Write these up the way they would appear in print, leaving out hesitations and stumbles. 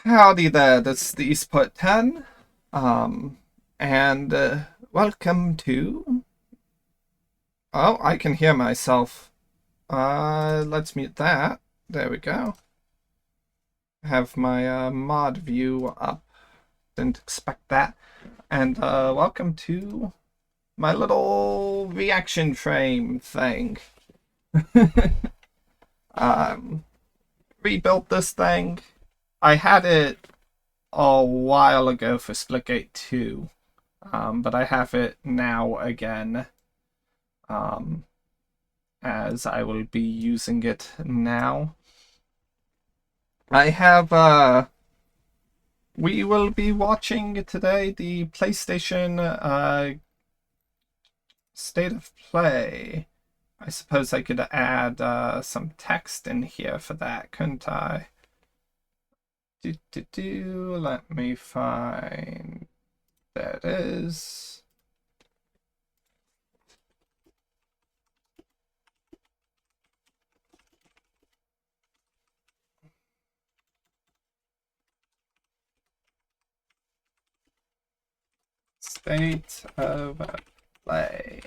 Howdy there, this is the Eastport 10, and welcome to... Oh, I can hear myself. Let's mute that. There we go. Have my mod view up. Didn't expect that. And welcome to my little reaction frame thing. Rebuilt this thing. I had it a while ago for Splitgate 2, but I have it now again, as I will be using it now. I have, we will be watching today the PlayStation State of Play. I suppose I could add some text in here for that, couldn't I? Let me find. There it is. State of Play.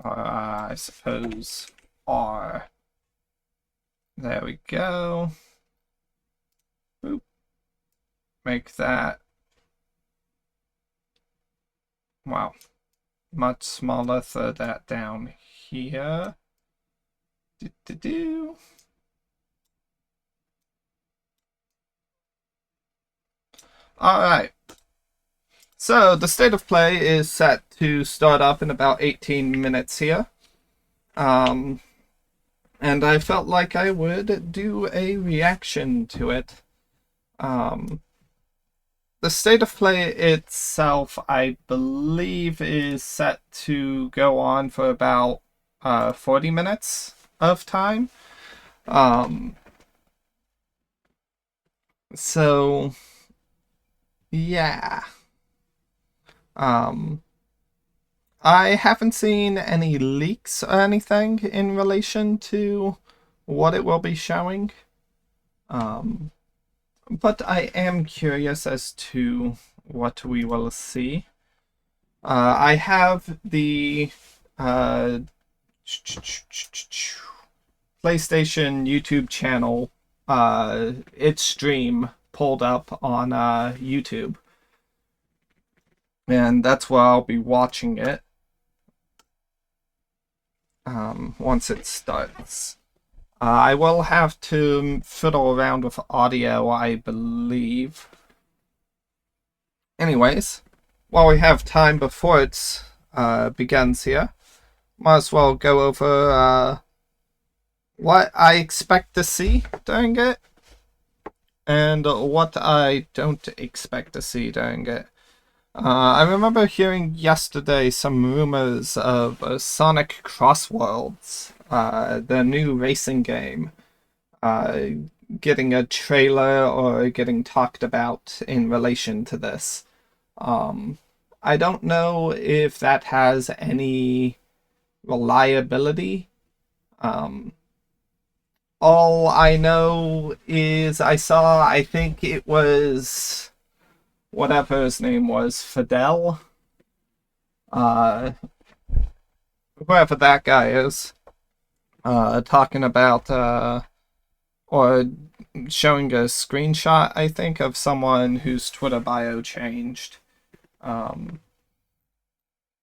I suppose R. There we go. Boop. Make that. Wow. Much smaller. Throw that down here. Alright. So, the state of play is set to start up in about 18 minutes here. And I felt like I would do a reaction to it. The state of play itself, I believe, is set to go on for about 40 minutes of time. So, yeah. I haven't seen any leaks or anything in relation to what it will be showing. But I am curious as to what we will see. I have the PlayStation YouTube channel, its stream pulled up on YouTube. And that's where I'll be watching it once it starts. I will have to fiddle around with audio, I believe. Anyways, while we have time before it begins here, might as well go over what I expect to see during it and what I don't expect to see during it. I remember hearing yesterday some rumors of Sonic Crossworlds, the new racing game, getting a trailer or getting talked about in relation to this. I don't know if that has any reliability. All I know is I think it was whatever his name was, Fidel, whoever that guy is, talking about, or showing a screenshot, I think, of someone whose Twitter bio changed, in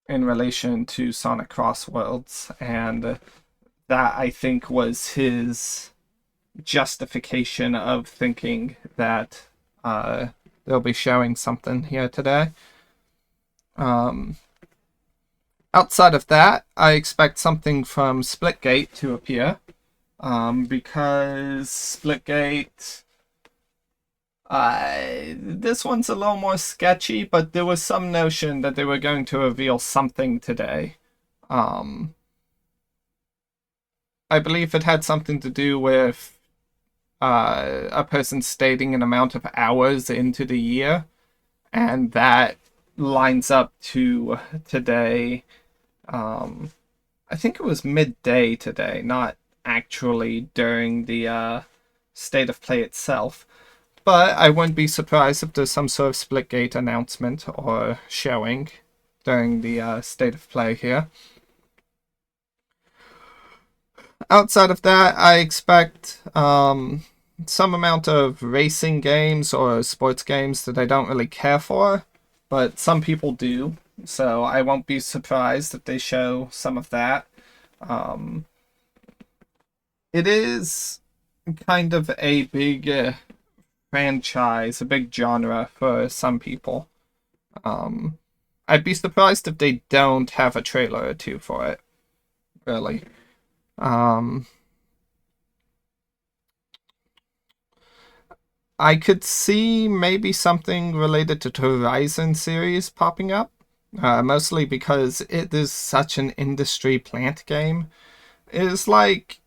relation to Sonic Crossworlds, and that, I think, was his justification of thinking that, they'll be showing something here today. Outside of that, I expect something from Splitgate to appear, because Splitgate, this one's a little more sketchy, but there was some notion that they were going to reveal something today. I believe it had something to do with a person stating an amount of hours into the year, and that lines up to today. I think it was midday today, not actually during the State of Play itself. But I wouldn't be surprised if there's some sort of Splitgate announcement or showing during the State of Play here. Outside of that, I expect some amount of racing games or sports games that I don't really care for, but some people do, so I won't be surprised if they show some of that. It is kind of a big franchise, a big genre for some people. I'd be surprised if they don't have a trailer or two for it, really. I could see maybe something related to the Horizon series popping up, mostly because it is such an industry plant game. It's like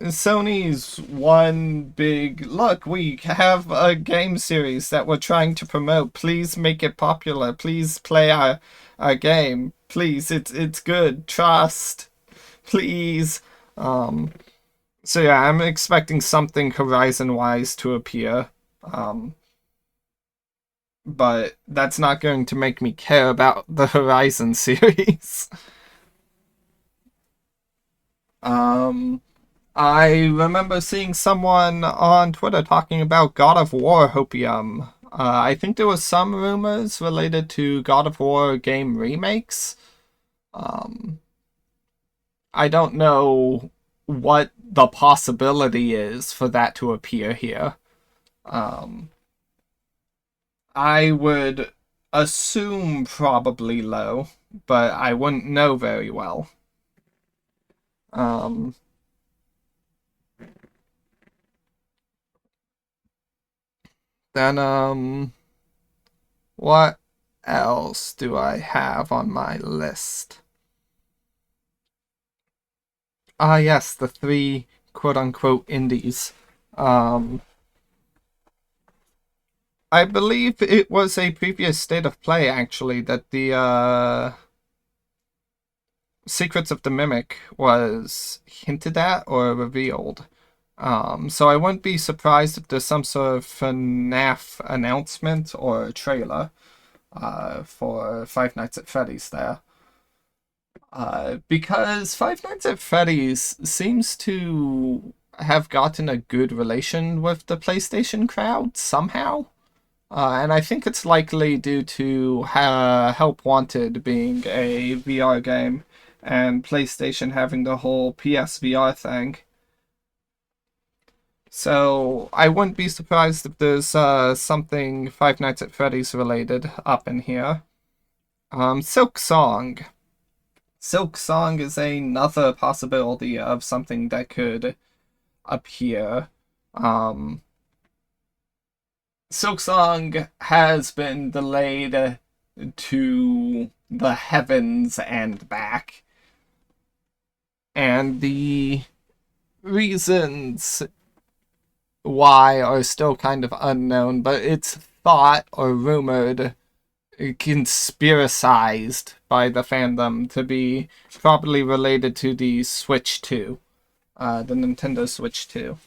Sony's one big look. We have a game series that we're trying to promote. Please make it popular. Please play our game. Please, it's good. Trust. Please. So yeah, I'm expecting something Horizon-wise to appear. But that's not going to make me care about the Horizon series. I remember seeing someone on Twitter talking about God of War Hopium. I think there was some rumors related to God of War game remakes. I don't know what the possibility is for that to appear here. I would assume probably low, but I wouldn't know very well. Then, what else do I have on my list? Ah, yes, the three quote-unquote indies. I believe it was a previous State of Play, actually, that the Secrets of the Mimic was hinted at or revealed. So I wouldn't be surprised if there's some sort of FNAF announcement or trailer for Five Nights at Freddy's there. Because Five Nights at Freddy's seems to have gotten a good relation with the PlayStation crowd somehow. And I think it's likely due to Help Wanted being a VR game and PlayStation having the whole PSVR thing. So I wouldn't be surprised if there's something Five Nights at Freddy's related up in here. Silk Song. Silk Song is another possibility of something that could appear. Silk Song has been delayed to the heavens and back. And the reasons why are still kind of unknown, but it's thought or rumored, conspiracized by the fandom to be probably related to the Switch 2, the Nintendo Switch 2.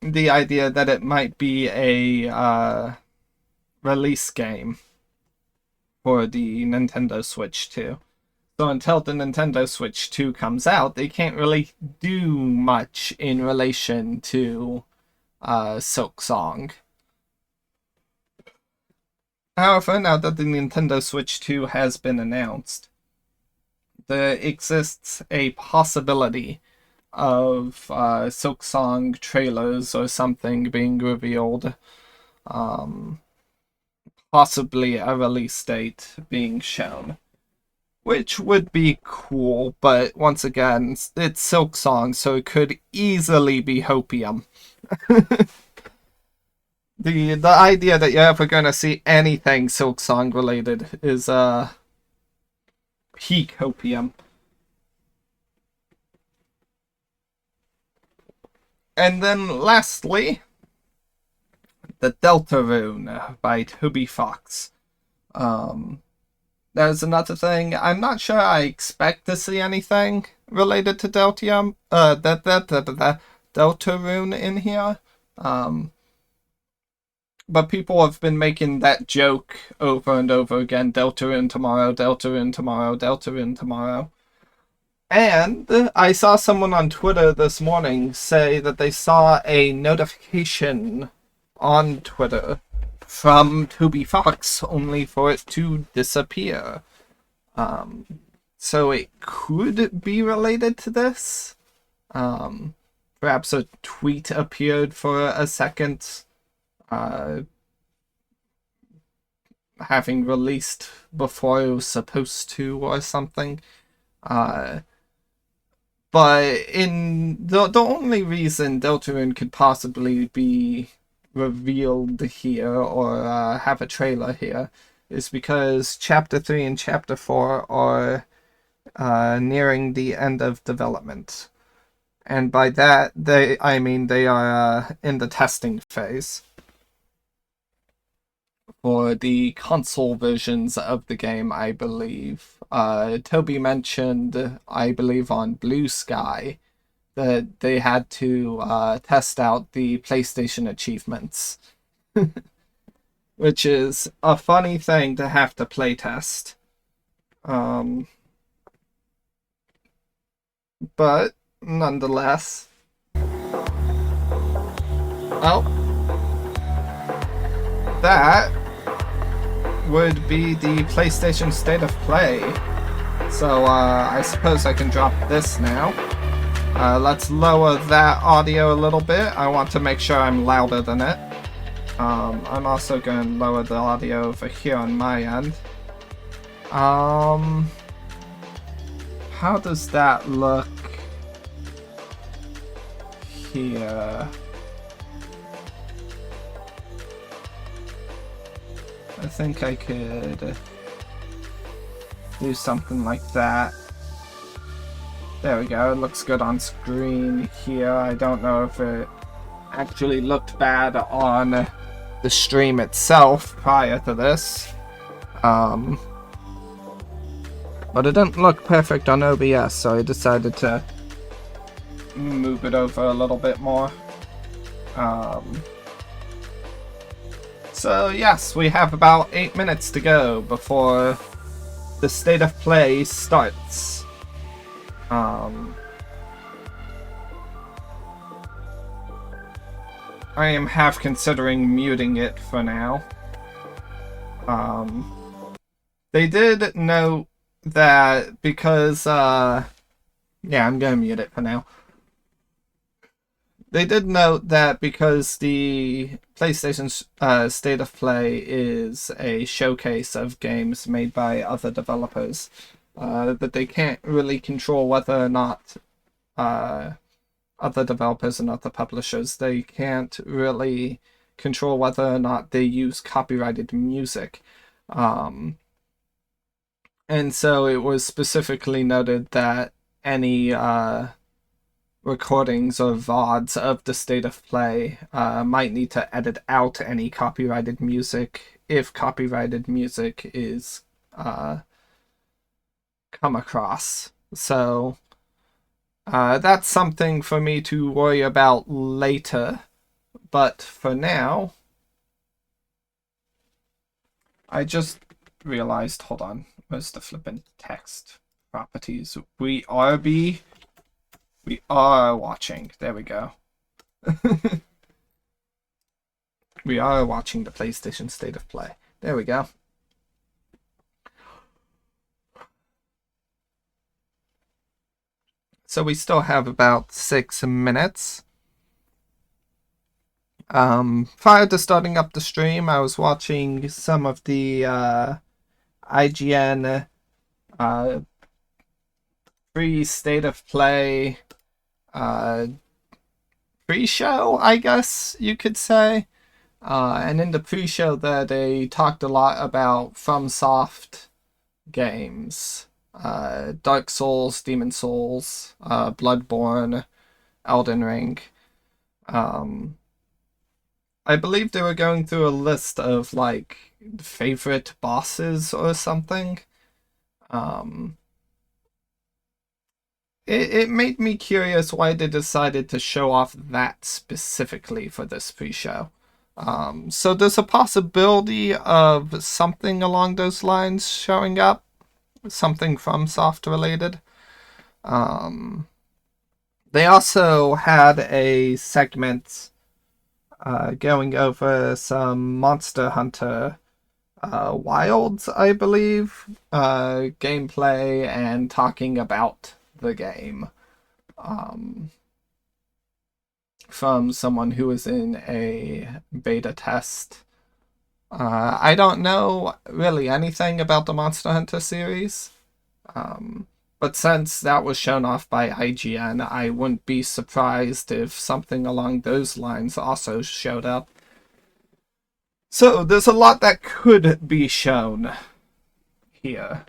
The idea that it might be a release game for the Nintendo Switch 2. So until the Nintendo Switch 2 comes out, they can't really do much in relation to Silk Song. However, now that the Nintendo Switch 2 has been announced, there exists a possibility of Silk Song trailers or something being revealed. Possibly a release date being shown. Which would be cool, but once again, it's Silk Song, so it could easily be Hopium. The idea that you're ever going to see anything Silk Song related is peak Hopium. And then lastly, the Deltarune by Toby Fox. There's another thing. I'm not sure I expect to see anything. related to Deltarune in here. Um, but people have been making that joke over and over again. Deltarune tomorrow, Deltarune tomorrow, Deltarune tomorrow. And I saw someone on Twitter this morning say that they saw a notification on Twitter from Toby Fox, only for it to disappear. So it could be related to this. Perhaps a tweet appeared for a second, having released before it was supposed to, or something. But in the only reason Deltarune could possibly be revealed here, or have a trailer here, is because Chapter 3 and Chapter 4 are nearing the end of development. And by that, I mean they are in the testing phase for the console versions of the game, I believe. Toby mentioned, I believe on Blue Sky, that they had to test out the PlayStation achievements, which is a funny thing to have to playtest. But nonetheless, well, that would be the PlayStation State of Play. So I suppose I can drop this now. Let's lower that audio a little bit. I want to make sure I'm louder than it. I'm also going to lower the audio over here on my end. How does that look here? I think I could do something like that. There we go, it looks good on screen here. I don't know if it actually looked bad on the stream itself prior to this. But it didn't look perfect on OBS, so I decided to move it over a little bit more. So yes, we have about 8 minutes to go before the State of Play starts. I am half considering muting it for now. They did note that because, yeah, I'm gonna mute it for now. They did note that because the PlayStation's State of Play is a showcase of games made by other developers, that they can't really control whether or not other developers and other publishers, they can't really control whether or not they use copyrighted music. And so it was specifically noted that any recordings or VODs of the State of Play might need to edit out any copyrighted music if copyrighted music is come across. So that's something for me to worry about later, but for now, I just realized, hold on, where's the flippin' text properties? We are watching, there we go. We are watching the PlayStation State of Play. There we go. So we still have about 6 minutes. Prior to starting up the stream, I was watching some of the IGN free State of Play pre-show, I guess you could say. And in the pre-show there, they talked a lot about FromSoft games. Dark Souls, Demon Souls, Bloodborne, Elden Ring. I believe they were going through a list of, like, favorite bosses or something. it made me curious why they decided to show off that specifically for this pre-show. So there's a possibility of something along those lines showing up, something from Soft related. They also had a segment going over some Monster Hunter Wilds, I believe, gameplay and talking about the game from someone who was in a beta test. I don't know really anything about the Monster Hunter series, but since that was shown off by IGN, I wouldn't be surprised if something along those lines also showed up. So there's a lot that could be shown here.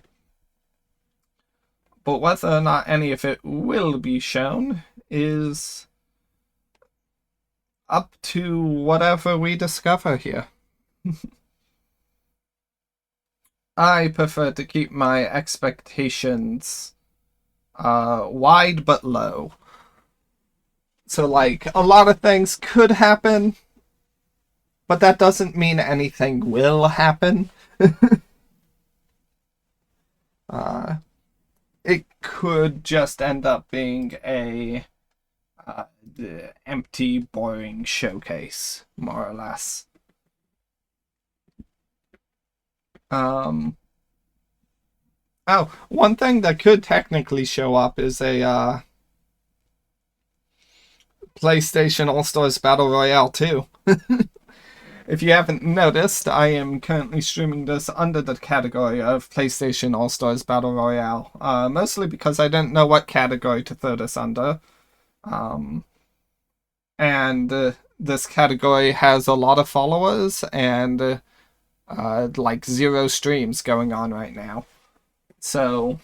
But whether or not any of it will be shown is up to whatever we discover here. I prefer to keep my expectations wide but low. So, like, a lot of things could happen, but that doesn't mean anything will happen. It could just end up being a empty, boring showcase, more or less. Oh, one thing that could technically show up is a PlayStation All-Stars Battle Royale 2. If you haven't noticed, I am currently streaming this under the category of PlayStation All-Stars Battle Royale. Mostly because I didn't know what category to throw this under. This category has a lot of followers and like 0 streams going on right now. So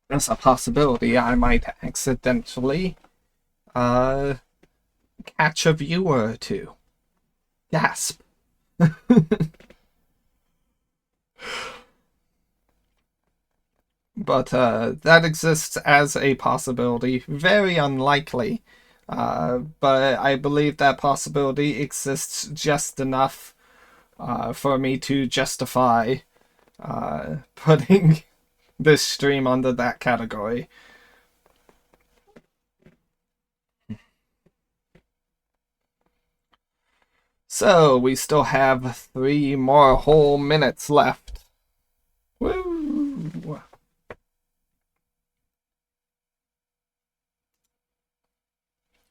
there's a possibility I might accidentally catch a viewer or two. Gasp. But that exists as a possibility. Very unlikely. But I believe that possibility exists just enough for me to justify putting this stream under that category. So, we still have 3 more whole minutes left. Woo!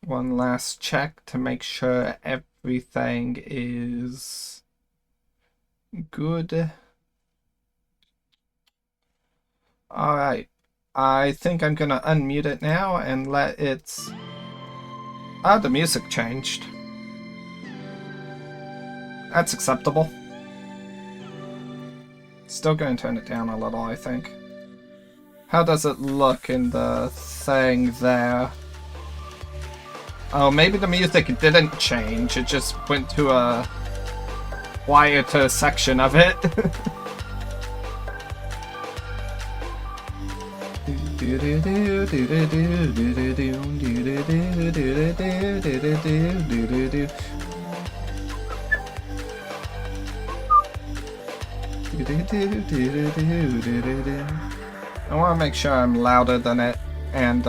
One last check to make sure everything is good. Alright. I think I'm gonna unmute it now and let it... Ah, the music changed. That's acceptable. Still going to turn it down a little, I think. How does it look in the thing there? Oh, maybe the music didn't change. It just went to a quieter section of it. I want to make sure I'm louder than it, and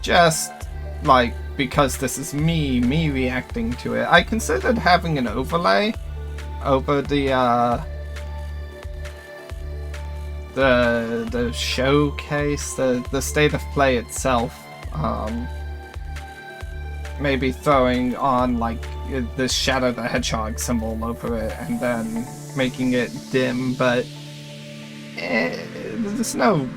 just like because this is me reacting to it, I considered having an overlay over the showcase, the state of play itself. Maybe throwing on like this Shadow the Hedgehog symbol over it and then making it dim, but there's no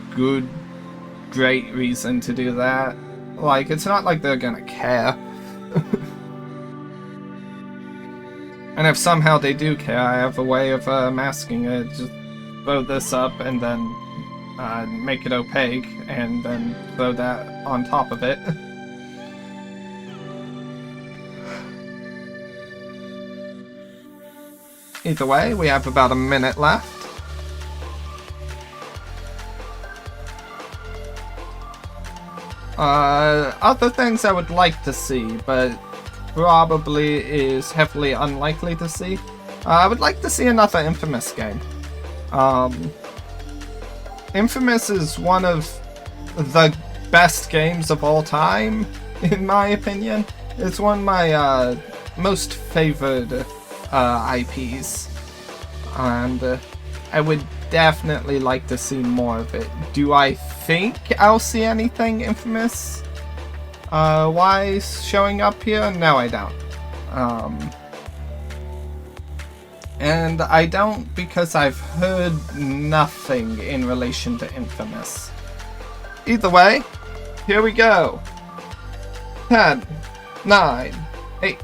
great reason to do that. Like, it's not like they're gonna care. And if somehow they do care, I have a way of masking it. Just throw this up and then make it opaque and then throw that on top of it. Either way, we have about a minute left. Other things I would like to see, but probably is heavily unlikely to see. I would like to see another Infamous game. Infamous is one of the best games of all time, in my opinion. It's one of my most favored IPs, and I would definitely like to see more of it. Do I think I'll see anything Infamous wise showing up here? No, I don't. And I don't because I've heard nothing in relation to Infamous. Either way, here we go. 10, 9, 8,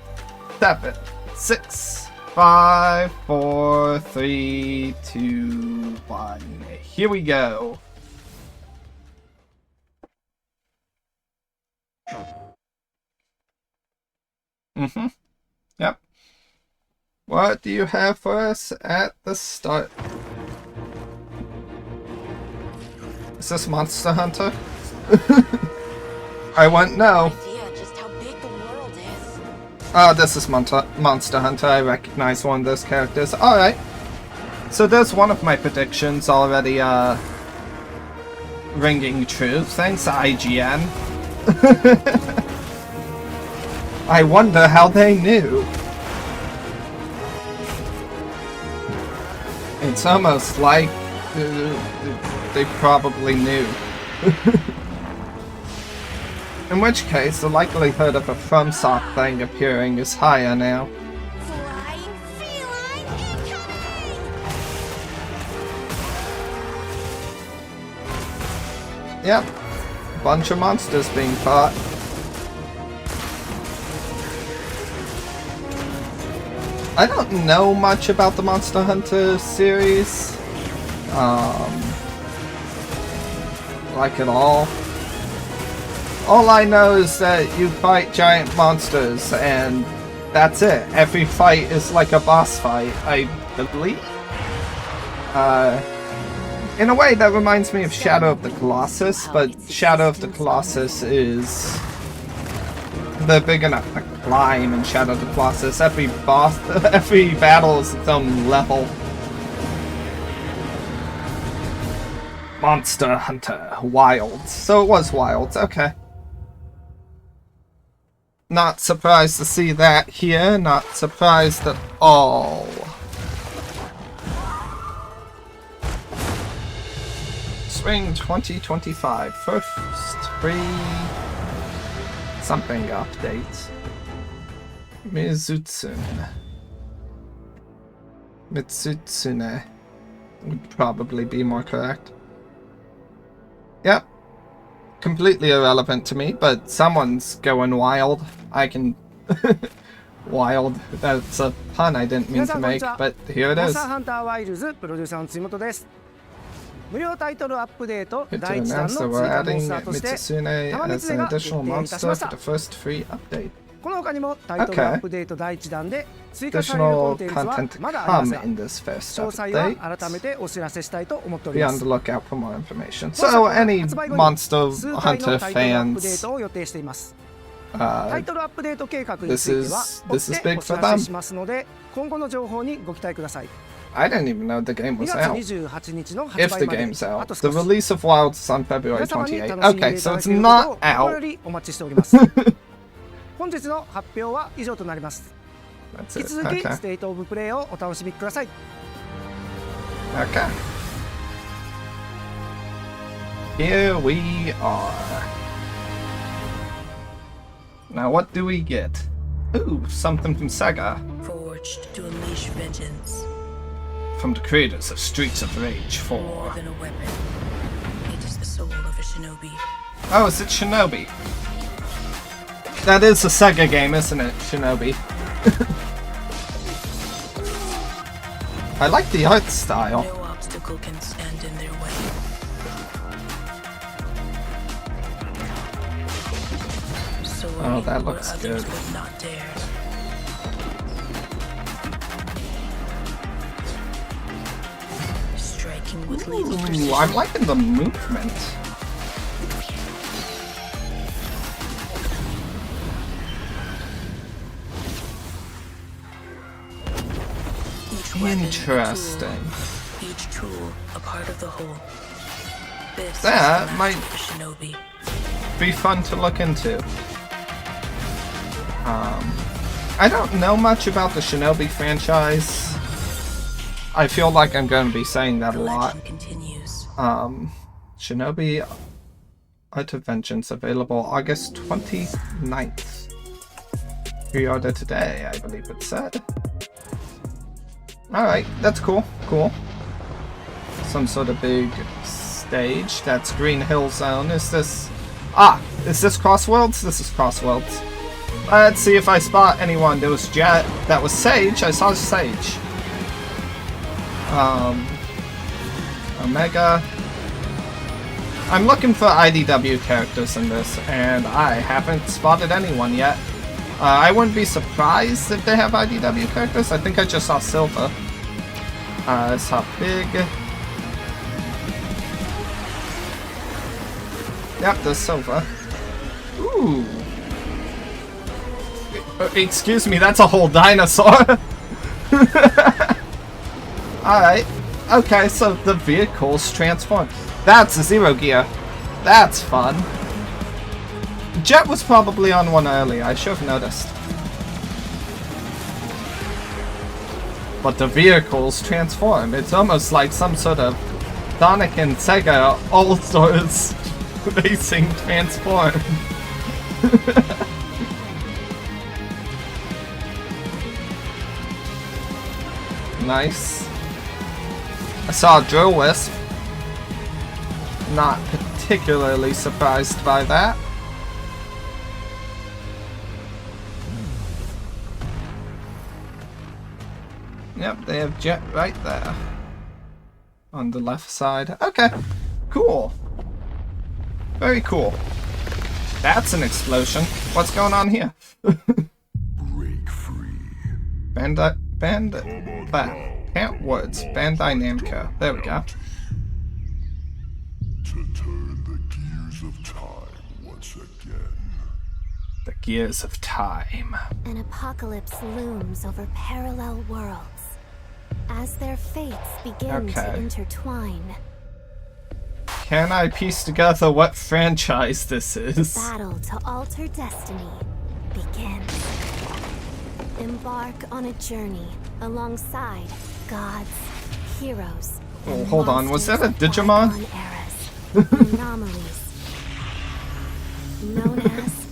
7, 6, 5, 4, 3, 2, 1. Here we go. Yep. What do you have for us at the start? Is this Monster Hunter? I won't know. Oh, this is Monster Hunter. I recognize one of those characters. Alright. So there's one of my predictions already ringing true. Thanks, IGN. I wonder how they knew. It's almost like they probably knew. In which case, the likelihood of a FromSoft thing appearing is higher now. Flying feline incoming! Yep. Bunch of monsters being fought. I don't know much about the Monster Hunter series. Like at all. All I know is that you fight giant monsters, and that's it. Every fight is like a boss fight, I believe. In a way, that reminds me of Shadow of the Colossus, but Shadow of the Colossus is... they're big enough to climb in Shadow of the Colossus. Every boss, every battle is its own level. Monster Hunter Wilds. So it was Wilds, okay. Not surprised to see that here, not surprised at all. Spring 2025, first free something update. Mitsutsune would probably be more correct. Yep. Completely irrelevant to me, but someone's going wild. I can... wild. That's a pun I didn't mean to make, but here it is. Monster Hunter Wilds プロデューサーの辻本です。無料タイトルアップデート To 第1弾 announce の that 追 we're 加モンスタ adding ーとして Mitsune 玉 as 光 an が決 additional 定いたし monster ました for the first free update. この他にもタイトルアップデート第1弾で追加されるコ Additional ンテンツは content to まだあり come ませ in ん。 this first 詳細は update. 改めてお知らせしたいと思っており Be ま on す。 the lookout for more information. 本作 So は any 発売後に Monster 数回 Hunter のタイトルアップデー fans, トを予定しています。タイ uh, トルアップデート計画については this 追 is って big お知 for ら them. せしますので、今後の情報にご期待ください。 I didn't even know the game 2 was 月 out. 28日の If 発 the 売まで game's あ out. と The 少し。 release of Wilds is on February 皆様に 28th. 楽しんで Okay, いた so だ it's けること not を心 out. よりお待ちしております。本日の発表は以上となります。 That's 引き it. 続き Okay. ステートオブプレイをお楽しみください。 Okay. Here we are. Now what do we get? Ooh, something from Sega. Forged to unleash vengeance. From the creators of Streets of Rage 4. More than a weapon. It is the soul of a shinobi. Oh, is it Shinobi? That is a Sega game, isn't it? Shinobi. I like the art style. No obstacle can stand in their way. Oh, that where looks others good. would not dare. Striking with lethal Ooh, precision. I'm liking the movement. weapon a Interesting. tool, each tool a part of the whole. This That is the might- master of the shinobi. Be fun to look into. I don't know much about the Shinobi franchise. I feel like I'm going to be saying that a The lot. legend continues. Shinobi Art of Vengeance available August 29th. Pre-order today, I believe it said. Alright, that's cool. Cool. Some sort of big stage. That's Green Hill Zone. Is this... Ah! Is this Crossworlds? This is Crossworlds. Let's see if I spot anyone. There was Jet. That was Sage. I saw Sage. Omega. I'm looking for IDW characters in this, and I haven't spotted anyone yet. I wouldn't be surprised if they have IDW characters. I think I just saw Silver. I saw Big. Yep, there's Silver. Ooh. Excuse me, that's a whole dinosaur. Alright. Okay, so the vehicles transform. That's a Zero Gear. That's fun. Jet was probably on one earlier. I should have noticed. But the vehicles transform. It's almost like some sort of Sonic and Sega All-Stars racing transform. Nice. I saw a Drill Wisp. Not particularly surprised by that. Yep, they have Jet right there. On the left side. Okay, cool. Very cool. That's an explosion. What's going on here? Break free. Bandai Can't words. Bandai Namco. There we go. To turn the gears of time once again. The gears of time. An apocalypse looms over parallel worlds as their fates begin to Okay. intertwine. Can I piece together what franchise this is? Battle to alter destiny begins. Embark on a journey alongside gods, heroes, Oh, and hold on, was that a monsters of Digimon? bygone eras, anomalies known as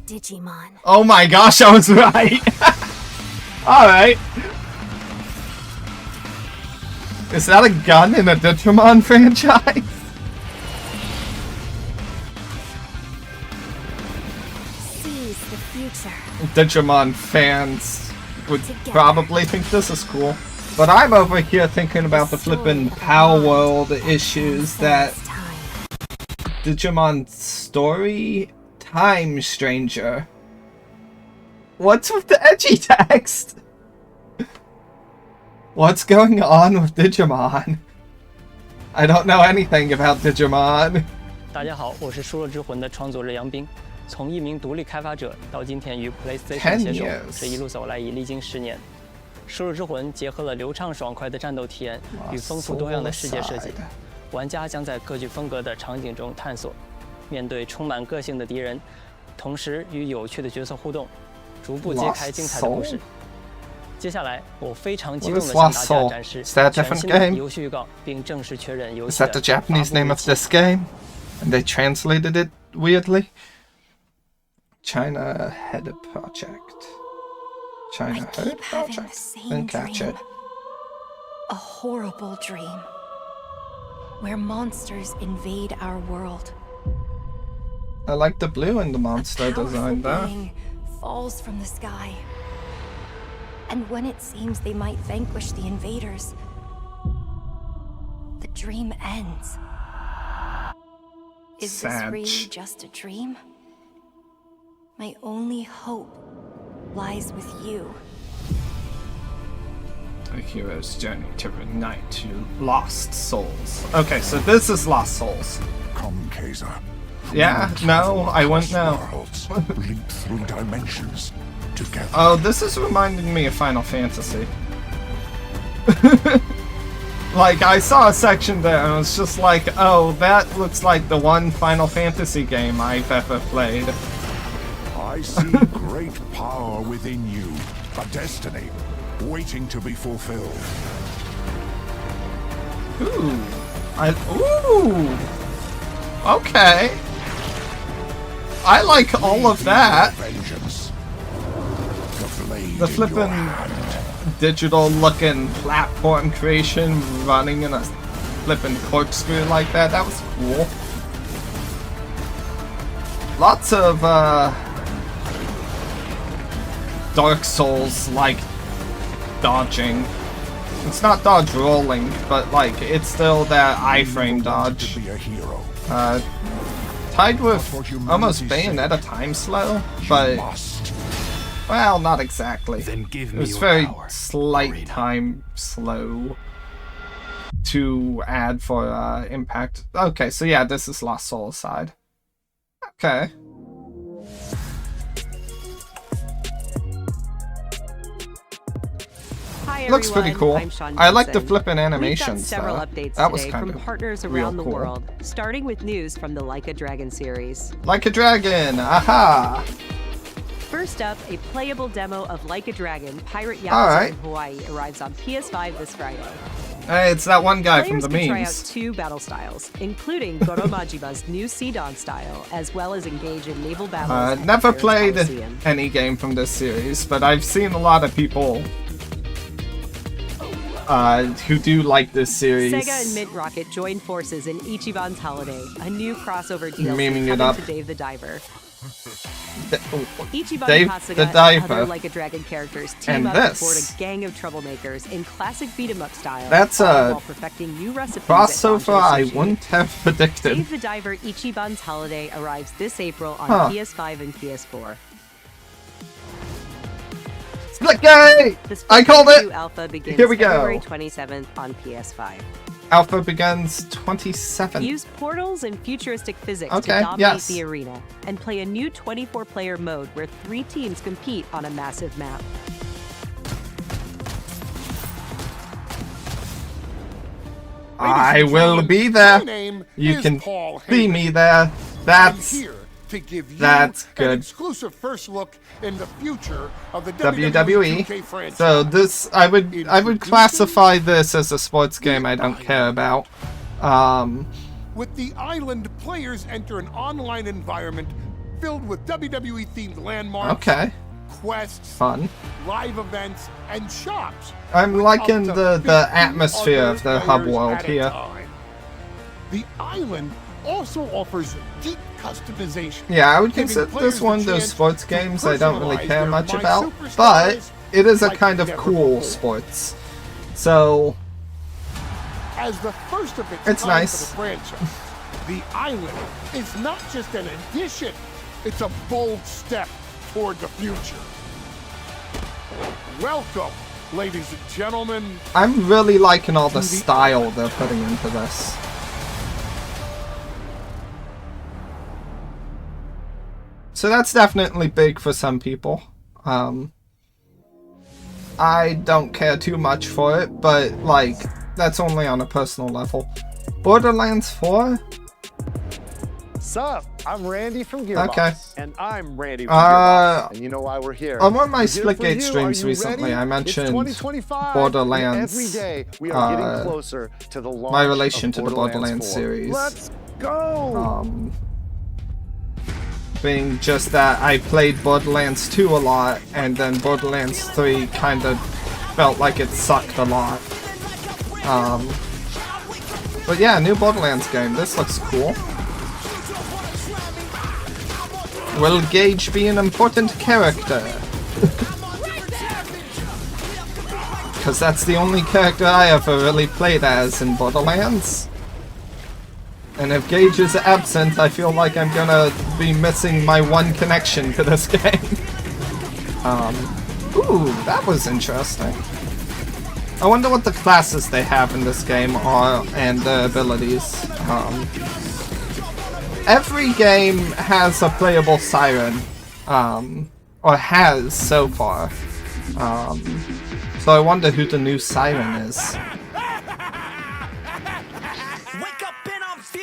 Digimon. Oh my gosh, I was right! Alright. Is that a gun in a Digimon franchise? Seize the future. Digimon fans would Together. probably think this is cool. But I'm over here thinking about the flippin' Power World issues that Digimon Story Time Stranger. What's with the edgy text? What's going on with Digimon? I don't know anything about Digimon. 大家好，我是《输入之魂》的创作者杨斌。从一名独立开发者到今天与 PlayStation 携手， years 这一路走来已历经10年。《输入之魂》结合了流畅爽快的战斗体验与丰富多样的世界设计，玩家将在各具风格的场景中探索，面对充满个性的敌人，同时与有趣的角色互动，逐步揭开精彩的故事。接下来，我非常激动地向大家展示 Is that a 全 different 新的 game? 游戏预告，并正式确认游 Is 戏 that 的 the Japanese 发布 name 日 of 期 this game? And they translated it weirdly? China Head Project. China I Head keep having the Project? same Didn't catch dream. it. A horrible dream. Where monsters invade our world. I like the blue in the monster A powerful design there. being falls from the sky. And when it seems they might vanquish the invaders, the dream ends. Is this really Sag. just a dream? My only hope lies with you. A hero's journey to reunite two lost souls. Okay, so this is Lost Souls. Come, Kaiser. Yeah, no, I wouldn't know. Worlds, linked through dimensions, together. Oh, this is reminding me of Final Fantasy. Like, I saw a section there and it was just like, oh, that looks like the one Final Fantasy game I've ever played. I see great power within you, a destiny waiting to be fulfilled. Ooh. Ooh. Okay. I like all of that. Vengeance. The blade The in your flippin' hand. digital looking platform creation running in a flippin' corkscrew like that. That was cool. Lots of Dark Souls like dodging. It's not dodge rolling, but like it's still that iframe dodge. To be a hero. Tied with almost Bayonetta time slow, but Must. well, not exactly. Then give It me was your very power, slight Marina. time slow to add for impact. Okay, so yeah, this is Lost Soul side. Okay. Hi Looks everyone. pretty cool. I'm Sean I like the Benson. flippin' We've got animations several though. updates That was today kind from of partners real around the cool. world, starting with news from the Like a Dragon series. Like a dragon, aha! First up, a playable demo of Like a Dragon, Pirate Yakuza Alright. in Hawaii arrives on PS5 this Friday. Hey, it's that one guy Players from the can try out memes. 2 battle styles, including Goro Majiba's new Sidon style, as well as engage in naval battles. at Never Paris played Coliseum. any game from this series, but I've seen a lot of people who do like this series. Sega and Mint Rocket join forces in Ichiban's Holiday, a new crossover DLC Memeing it coming up. to Dave the Diver. Oh, Ichiban Dave Kasuga the and Diver. other Like a Dragon characters team And up this. to board a gang of troublemakers in classic beat-em-up style. That's all a while perfecting new recipes at crossover Banjo I Sushi. wouldn't have predicted. Dave the Diver Ichiban's Holiday arrives this April on Huh. PS5 and PS4. Split Gate! The Split I called Gate 2 it! Alpha begins Here we go. February 27th on PS5. Alpha begins 27. Use portals and futuristic physics Okay, to dominate yes. the arena, and play a new 24-player mode where 3 teams compete on a massive map. I will be there. My name You is can Paul see Heyman. me there. I'm That's here to give you that's an good. exclusive first look in the future of the WWE. 2K franchise. So this, I would classify this as a sports game I don't care about. With the island, players enter an online environment filled with WWE-themed landmarks, Okay, quests, fun. live events, and shops. I'm with liking up to the 50 atmosphere other of the hub players world at a here. time. The island also offers deep customization. Yeah, I would giving consider players this the one of those chance sports to games I don't really personalize care their much My about, Superstars but it is a like kind of never cool before. sports. So As the first of its It's kind nice. for the franchise, the island is not just an addition, it's a bold step toward the future. Welcome, ladies and gentlemen. I'm really liking all the style they're putting into this. So that's definitely big for some people. I don't care too much for it, but like that's only on a personal level. Borderlands 4? Sup? I'm Randy from Gearbox. Okay. And I'm Randy from Gearbox. And you know why we're here. On one of my We're here for Splitgate you. streams Are you recently, ready? I mentioned It's 2025, Borderlands, and every day we are getting closer to the launch my relation of to the Borderlands 4. series. Let's go! Being just that I played Borderlands 2 a lot, and then Borderlands 3 kind of felt like it sucked a lot. But yeah, new Borderlands game. This looks cool. Will Gage be an important character? Because that's the only character I ever really played as in Borderlands. And if Gage is absent, I feel like I'm gonna be missing my one connection to this game. Ooh, that was interesting. I wonder what the classes they have in this game are and their abilities. Every game has a playable siren, or has so far. So So I wonder who the new siren is.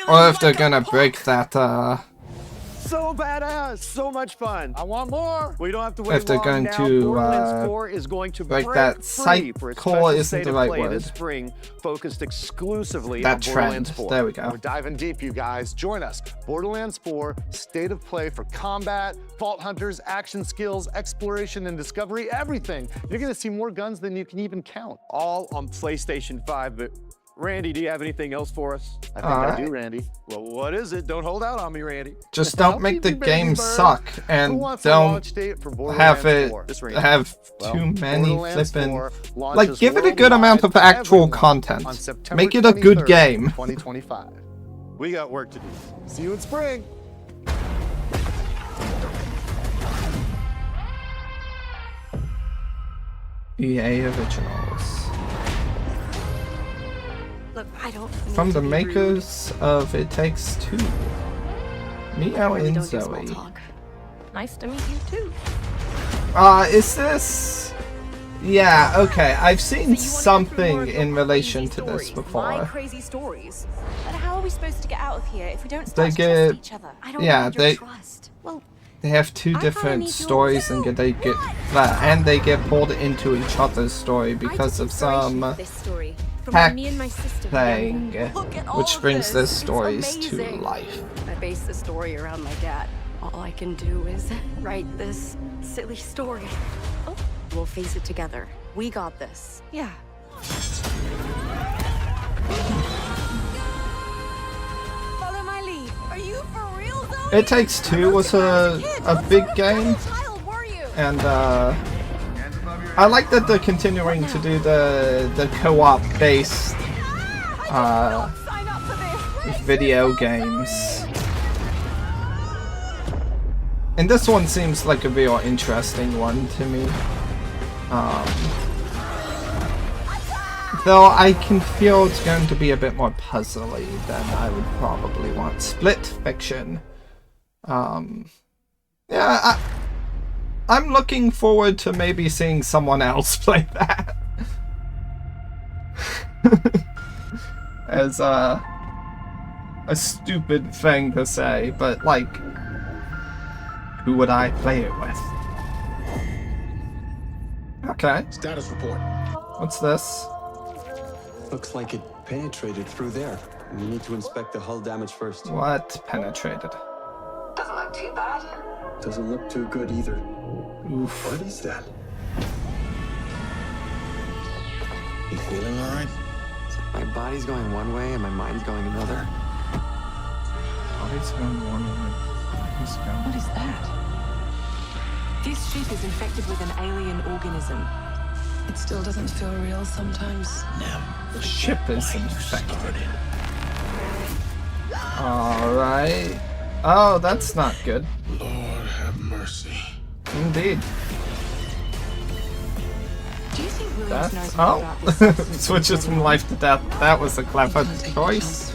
Or if they're gonna break that, So badass, so much fun. I want more. We don't have to wait if they're long going now. to, Borderlands 4 is going to break break that free for its cycle special isn't state the of right play word. this spring, focused exclusively That on Borderlands trend. 4. There we go. We're diving deep, you guys. Join us. Borderlands 4, state of play for combat, vault hunters, action skills, exploration and discovery, everything. You're gonna see more guns than you can even count. All on PlayStation 5, but Randy, do you have anything else for us? I think I do, Randy. Well, what is it? Don't hold out on me, Randy. Just don't make the game suck, and don't have it have too many flippin'. Like, give it a good amount of actual content. Make it a good game. 2025. We got work to do. See you in spring. EA Originals. Look, I don't From the makers of It Takes Two. Meow and Zoe. Nice to meet you too. Is this... Yeah, okay, I've seen something in relation to this before. Crazy stories. But how are we supposed to get out of here if we don't They get... each other? I don't Yeah, need your trust. Well, they have two different stories and they get pulled into each other's story because of some hack thing, which brings their stories to life. I base the story around my dad. All I can do is write this silly story. Oh, we'll face it together. We got this. Yeah. Follow my lead. Are you for real though? It Takes Two was a big game, and I like that they're continuing to do the co-op based video games. And this one seems like a real interesting one to me. Though I can feel it's going to be a bit more puzzly than I would probably want. Split Fiction. Yeah, I'm looking forward to maybe seeing someone else play that. As a stupid thing to say, but like, who would I play it with? Okay. Status report. What's this? Looks like it penetrated through there. We need to inspect the hull damage first. What penetrated? Doesn't look too bad. Doesn't look too good either. Oof. What is that? You feeling all right? My body's going one way and my mind's going another. Body's going one way. What is that? This ship is infected with an alien organism. It still doesn't feel real sometimes. The ship is infected. Alright. Oh, that's not good. Lord have mercy. Indeed. Do you think Williams knows Oh, more about this substance? switches from life to death. That was a clever choice.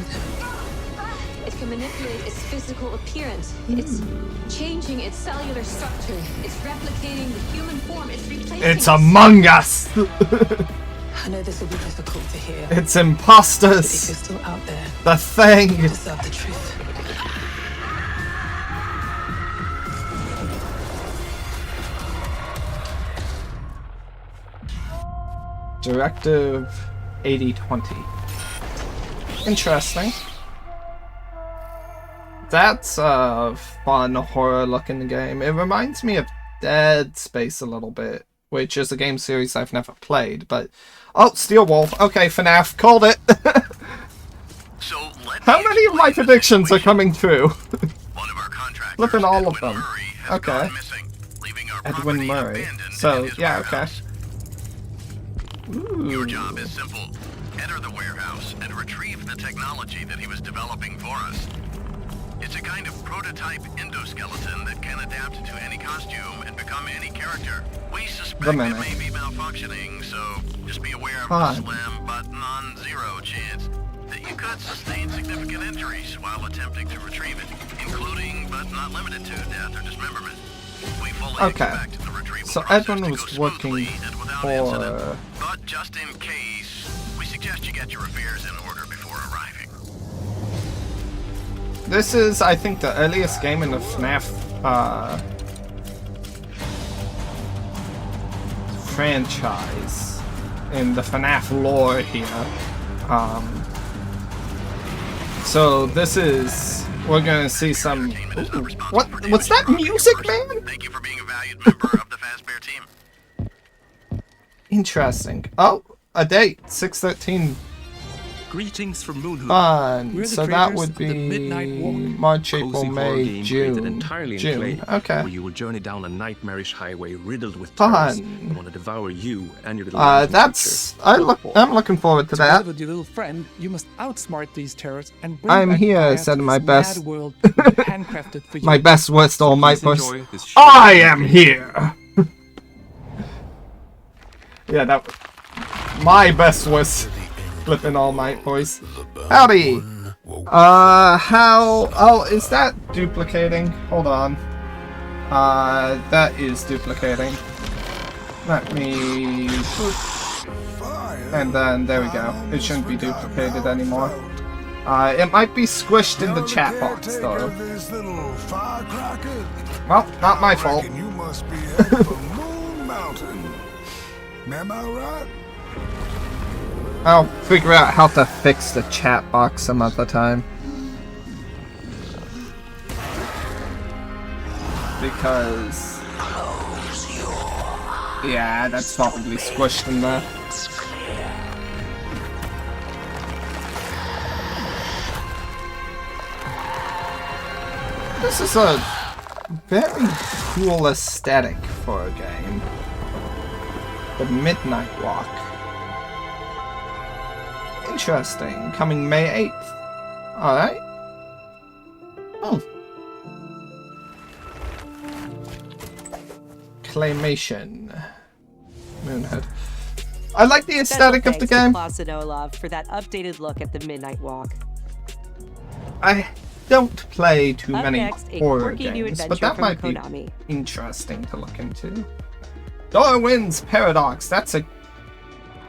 It can manipulate its physical appearance. It's changing its cellular structure. It's replicating the human form. It's replacing. It's Among Us. I know this will be difficult to hear. It's imposters. But if you're still out there, the thing. you deserve the truth. Directive 8020. Interesting. That's a fun horror-looking game. It reminds me of Dead Space a little bit, which is a game series I've never played, but... Oh, Steel Wolf. Okay, FNAF. Called it. How many of my predictions are coming true? Flipping all of them. Okay. Edwin Murray. So, yeah, okay. Ooh. Your job is simple. Enter the warehouse and retrieve the technology that he was developing for us. It's a kind of prototype endoskeleton that can adapt to any costume and become any character. We suspect it may be malfunctioning, so just be aware of the slam button on 0 chance that you could sustain significant injuries while attempting to retrieve it, including but not limited to death or dismemberment. We fully expect the retrieval so Edwin was working for But just in case, we suggest you get your affairs in order before arriving. This is, I think, the earliest game in the FNAF franchise, in the FNAF lore here. So this is, we're gonna see some. Ooh, what's that music, man? Thank you for being a valued member of the Fazbear team. Interesting. Oh, a date, 6/13. Greetings from Moonhood. Fun. So that would of the be Midnight Walk. March, Cozy April, horror May, game created June. entirely in June. clay, Okay. where you will journey down a nightmarish highway riddled with Fun. terrors that want to devour you and your little mountain That's creature. I'm looking forward to that. Together with your little friend, you must outsmart these terrors and bring I'm back here, Gaia said to my this best. mad world handcrafted for you. My best worst all might Please voice. enjoy this short I video. am here. Yeah, that. My best was flipping all might voice. Howdy. How? Oh, is that duplicating? Hold on. That is duplicating. Let me. And then there we go. It shouldn't be duplicated anymore. It might be squished in the chat box though. Well, not my fault. You must be headed for Moon Mountain. Am I right? I'll figure out how to fix the chat box some other time. Because... yeah, that's probably squished in there. This is a very cool aesthetic for a game. The Midnight Walk. Interesting. Coming May 8th. Alright. Claymation. Moonhood. I like the aesthetic of the game. Klaus and Olaf for that updated look at the Midnight Walk. I don't play too Up many next, a horror quirky new games, but adventure that from might be Konami. interesting to look into. Darwin's Paradox. That's a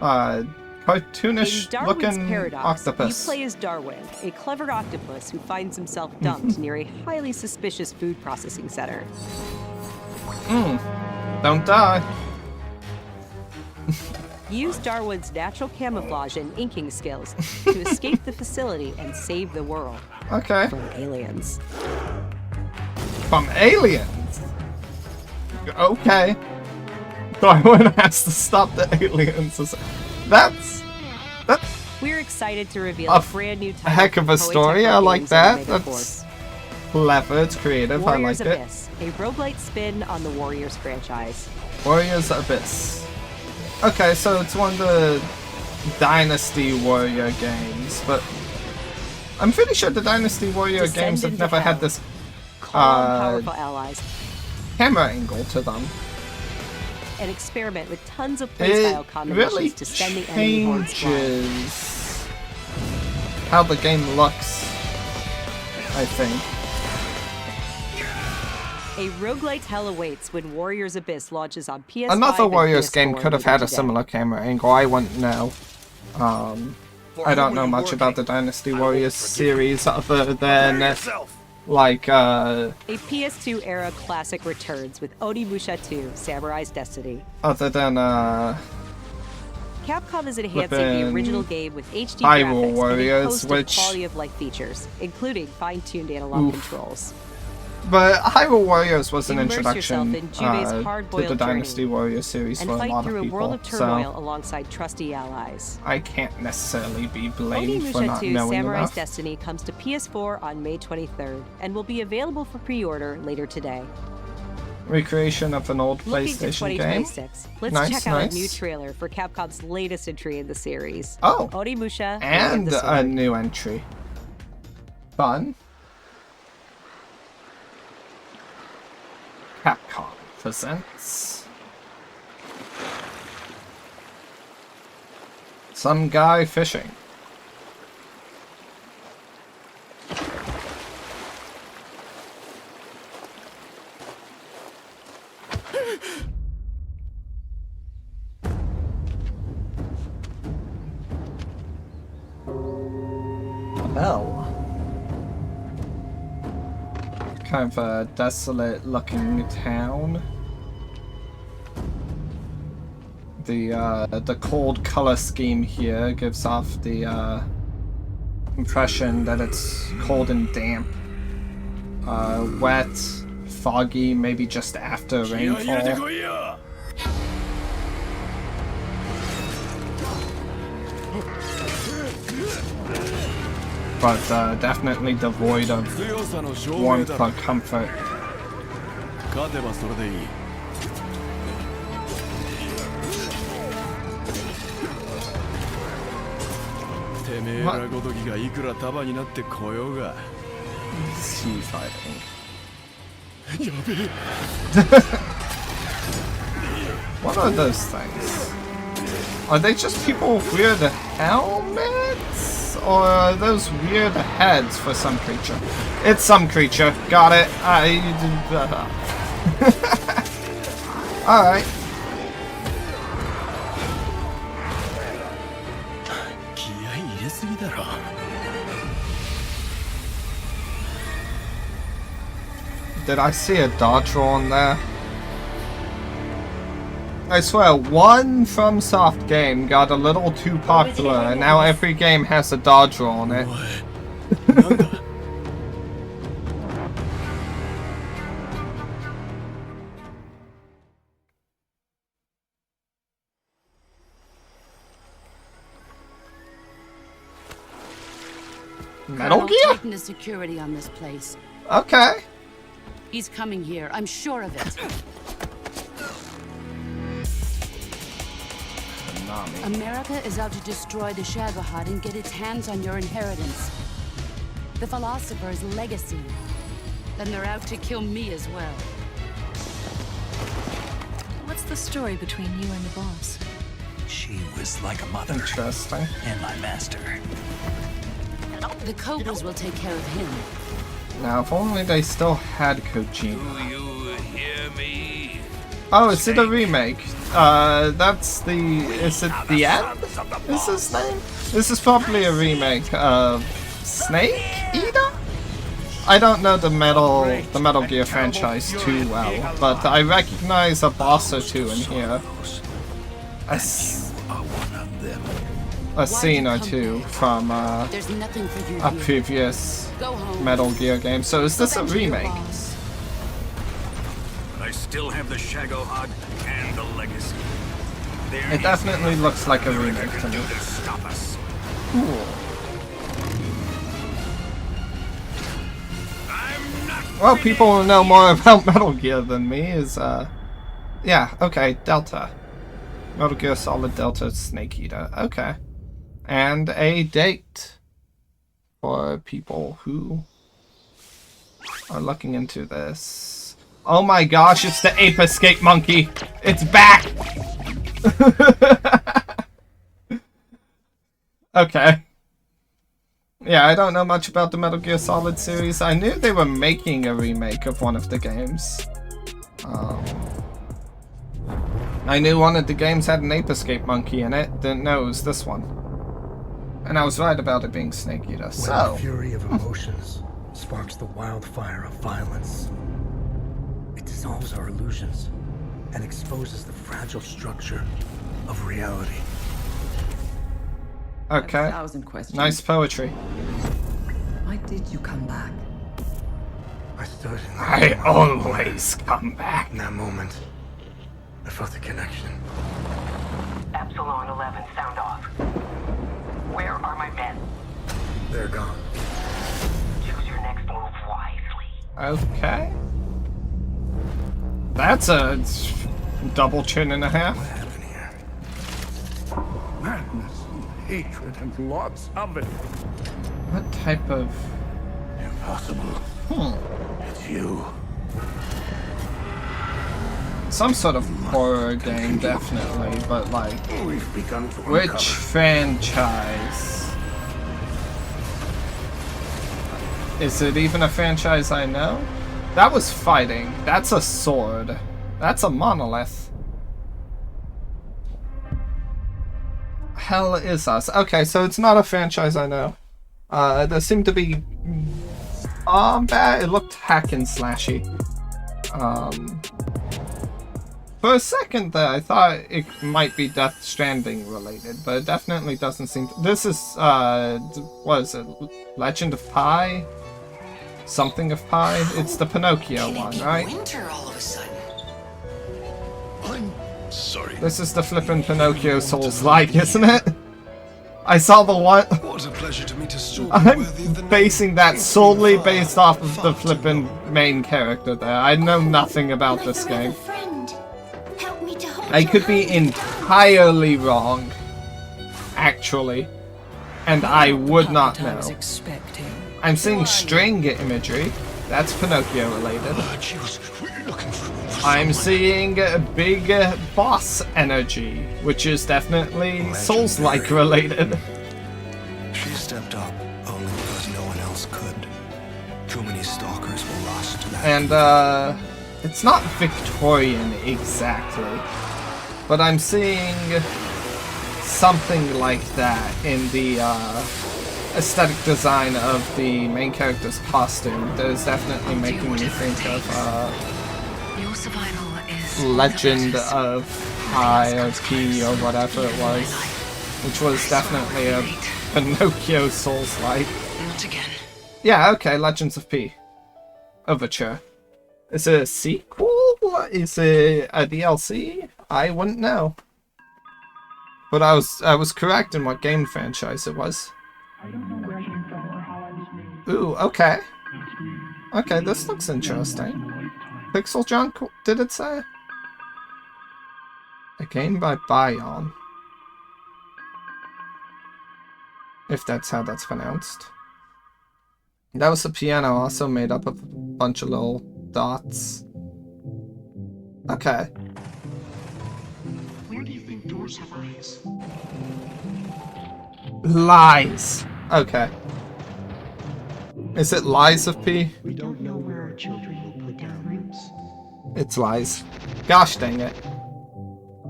cartoonish In Darwin's looking Paradox, octopus. you play as Darwin, a clever octopus who finds himself dumped near a highly suspicious food processing center. Don't die. Use Darwin's natural camouflage and inking skills to escape the facility and save the world. Okay. From aliens. From aliens? Okay. Darwin has to stop the aliens. That's We're excited to reveal a a brand new title. heck of a from Koei story. Tecmo I like Games that. and Omega That's Force. clever. It's creative. Warriors I like it. Abyss, a roguelite spin on the Warriors franchise. Warriors Abyss. Okay, so it's one of the Dynasty Warrior games, but I'm pretty sure the Dynasty Warrior Descend games have into never had hell. this Call on powerful allies camera angle to them. and experiment with tons of It playstyle combinations really to send the enemy hordes flying. changes how the game looks, I think. A roguelite hell awaits when Warriors Abyss launches on PS5 Another and Warriors PS4 game could have later had a today. similar camera angle. I wouldn't know. I don't know much about the Dynasty Warriors series other than like A PS2 era classic returns with Onimusha 2: Samurai's Destiny. other than Capcom is enhancing the Flippin' original game with HD Hyrule graphics Warriors, and a host which- of quality of life features, including fine-tuned analog Oof. controls. but Hyrule Warriors was an Immerse introduction yourself in Juve's to hard-boiled the journey Dynasty Warriors series and for a fight lot through of a world people, of turmoil so alongside trusty allies. I can't necessarily be blamed for Onimusha not 2: knowing Samurai's enough. Destiny comes to PS4 on May 23rd and will be available for pre-order later today. Recreation of an old Looking to PlayStation game. 2026, let's Nice, check out nice. a new trailer for Capcom's latest entry in the series. Oh. Onimusha And the a Sword. new entry. Fun. Capcom presents some guy fishing. kind of a desolate looking town. The cold color scheme here gives off the impression that it's cold and damp. Wet, foggy, maybe just after rainfall. But definitely devoid of warmth or comfort. Sea fighting. What are those things? Are they just people with weird helmets? Or are those weird heads for some creature? It's some creature. Got it. Alright. Did I see a dodge roll in there? I swear, one FromSoft game got a little too popular, and now every game has a dodge roll in it. Metal Gear? Tighten the security on this place. Okay. He's coming here. I'm sure of it. America is out to destroy the Shagohod and get its hands on your inheritance. The philosopher's legacy. Then they're out to kill me as well. What's the story between you and the boss? She was like a mother. Interesting. And my master. The Cobras will take care of him. Now, if only they still had Kojima. Do you hear me? Oh, is it a remake? That's the... Is it the end? Is his name? This is probably a remake of Snake Eater? I don't know the Metal Gear franchise too well, but I recognize a boss or two in here. A scene or two from a previous Metal Gear game. So is this a remake? I still have the Shagohod and the legacy. It definitely looks like a remake to me. Cool. Well, people who know more about Metal Gear than me is, yeah, okay, Delta. Metal Gear Solid Delta Snake Eater. Okay. And a date for people who are looking into this. Oh my gosh, it's the Ape Escape Monkey! It's back! Okay. Yeah, I don't know much about the Metal Gear Solid series. I knew they were making a remake of one of the games. I knew one of the games had an Ape Escape Monkey in it. Didn't know it was this one. And I was right about it being Snake Eater. So, when the fury of emotions sparks the wildfire of violence, it dissolves our illusions and exposes the fragile structure of reality. Okay. 1,000 questions. Nice poetry. Why did you come back? I stood in the I always come back. In that moment, I felt a connection. Epsilon 11, sound off. Where are my men? They're gone. Choose your next move wisely. Okay. That's a double chin and a half. What happened here? Madness and hatred and lots of it. What type of... Impossible. It's you. Some sort of horror game, definitely, but like... We've begun to which uncover. franchise? Is it even a franchise I know? That was fighting. That's a sword. That's a monolith. Hell is us. Okay, so it's not a franchise I know. There seem to be combat. It looked hack and slashy. For a second there, I thought it might be Death Stranding related, but it definitely doesn't seem to. This is, what is it? Legend of Pi? Something of Pi? It's the Pinocchio one, right? Winter all of a sudden. I'm sorry. This is the flippin' Pinocchio Souls-like, isn't it? I saw the one. What a pleasure to meet a stalker I'm worthy of the basing that solely based off of the flippin' main character there. I know nothing about this game. I could be entirely wrong, actually, and I would not know. I'm seeing string imagery. That's Pinocchio related. I'm seeing big boss energy, which is definitely Souls-like related. She stepped up only because no one else could. Too many stalkers were lost to that. And it's not Victorian exactly, but I'm seeing something like that in the aesthetic design of the main character's costume. That is definitely making me think of Legend of Pi or P or whatever it was, which was definitely a Pinocchio Souls-like. Not again. Yeah, okay, Legends of P. Overture. Is it a sequel? Is it a DLC? I wouldn't know. But I was correct in what game franchise it was. Ooh, okay. Okay, this looks interesting. Pixel Junk, did it say? A game by Bion. If that's how that's pronounced. That was a piano also made up of a bunch of little dots. Okay. Where do you think doors have eyes? Lies. Okay. Is it Lies of P? We don't know where our children will put their roots. It's Lies. Gosh dang it.